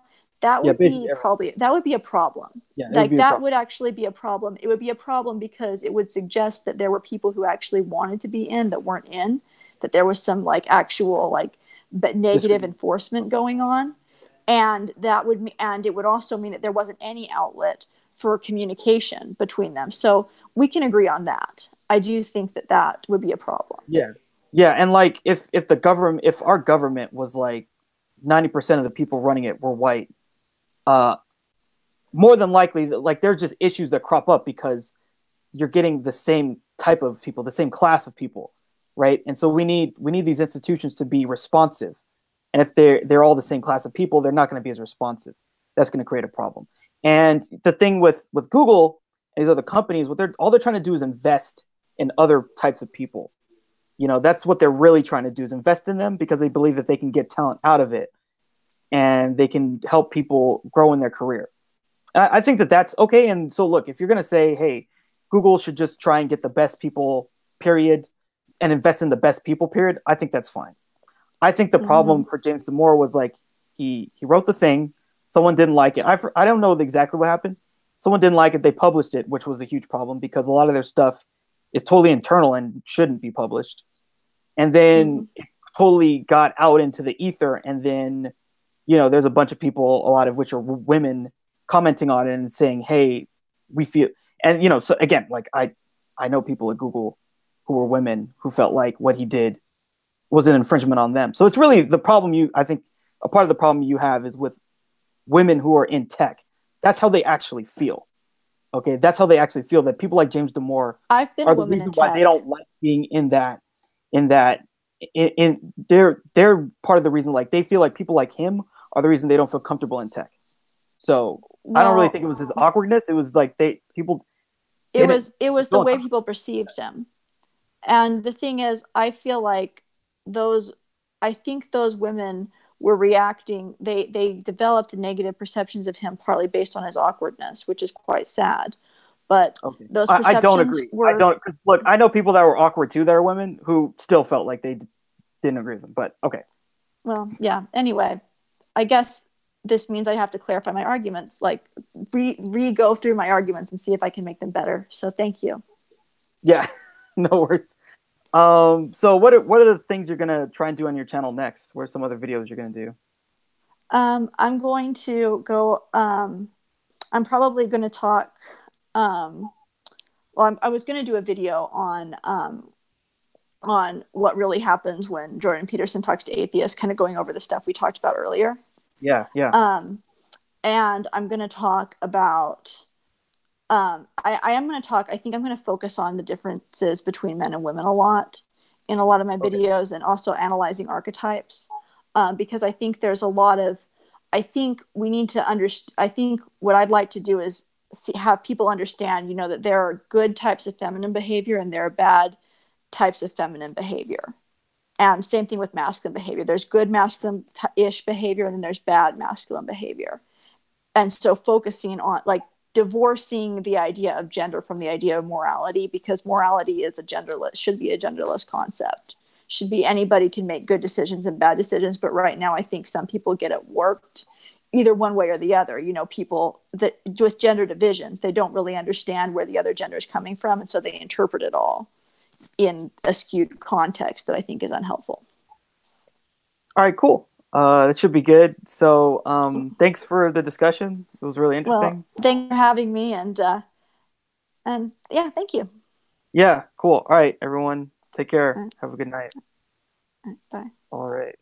yeah, basically, that would be a problem. yeah, it would Like be a that problem. would actually be a problem. It would be a problem because it would suggest that there were people who actually wanted to be in that weren't in, that there was some like actual like but negative enforcement going on, and it would also mean that there wasn't any outlet for communication between them. So we can agree on that. I do think that that would be a problem. Yeah, yeah, and like if the government, if our government was like 90% of the people running it were white, uh, more than likely, like there's just issues that crop up because you're getting the same type of people, the same class of people, right? And so we need these institutions to be responsive. And if they're all the same class of people, they're not going to be as responsive. That's going to create a problem. And the thing with Google and these other companies, what they're trying to do is invest in other types of people. That's what they're really trying to do, is invest in them because they believe that they can get talent out of it and they can help people grow in their career. And I think that that's okay. And so, look, if you're going to say, hey, Google should just try and get the best people, period, and invest in the best people, period, I think that's fine. I think the Mm-hmm. problem for James Damore was like he wrote the thing, someone didn't like it. I don't know exactly what happened. Someone didn't like it, they published it, which was a huge problem because a lot of their stuff is totally internal and shouldn't be published. And Mm-hmm. then it totally got out into the ether, and then there's a bunch of people, a lot of which are women, commenting on it and saying, hey, we feel, and so again, like I know people at Google who were women who felt like what he did was an infringement on them. So it's really the problem. I think a part of the problem you have is with women who are in tech. That's how they actually feel. Okay, that's how they actually feel, that people like James Damore I've been a are the woman reason in why they tech. don't like being in that in that in they're part of the reason, like they feel like people like him are the reason they don't feel comfortable in tech. So I don't really Well, think it was his awkwardness. It was like people it didn't was it was the feel way uncomfortable. people perceived him. And the thing is, I feel like those I think those women were reacting, they developed negative perceptions of him partly based on his awkwardness, which is quite sad. But Okay, those I don't perceptions agree. I were, don't look. I know people that were awkward too, that are women who still felt like they didn't agree with them. But okay, well, yeah. Anyway, I guess this means I have to clarify my arguments, like re go through my arguments and see if I can make them better. So thank you. yeah, no worries. So what are the things you're gonna try and do on your channel next? What are some other videos you're gonna do? I'm going to go. I'm probably going to talk. Um, I was going to do a video on what really happens when Jordan Peterson talks to atheists, kind of going over the stuff we talked about earlier. Yeah, yeah. Um, and I'm going to talk about. I am going to talk. I think I'm going to focus on the differences between men and women a lot in a lot of my Okay. videos, and also analyzing archetypes, because I think there's a lot of. I think we need to understand. I think what I'd like to do is have people understand, that there are good types of feminine behavior and there are bad types of feminine behavior. And same thing with masculine behavior. There's good masculine-ish behavior and then there's bad masculine behavior. And so focusing on like divorcing the idea of gender from the idea of morality, because morality is should be a genderless concept. Should be anybody can make good decisions and bad decisions. But right now I think some people get it warped either one way or the other. People that with gender divisions, they don't really understand where the other gender is coming from. And so they interpret it all in a skewed context that I think is unhelpful. All right, cool. That should be good. So, thanks for the discussion. It was really Well, interesting. thanks for having me, and And yeah, thank you. Yeah, cool. All right, everyone, take All care. right, Have a good night. all right, bye. All right.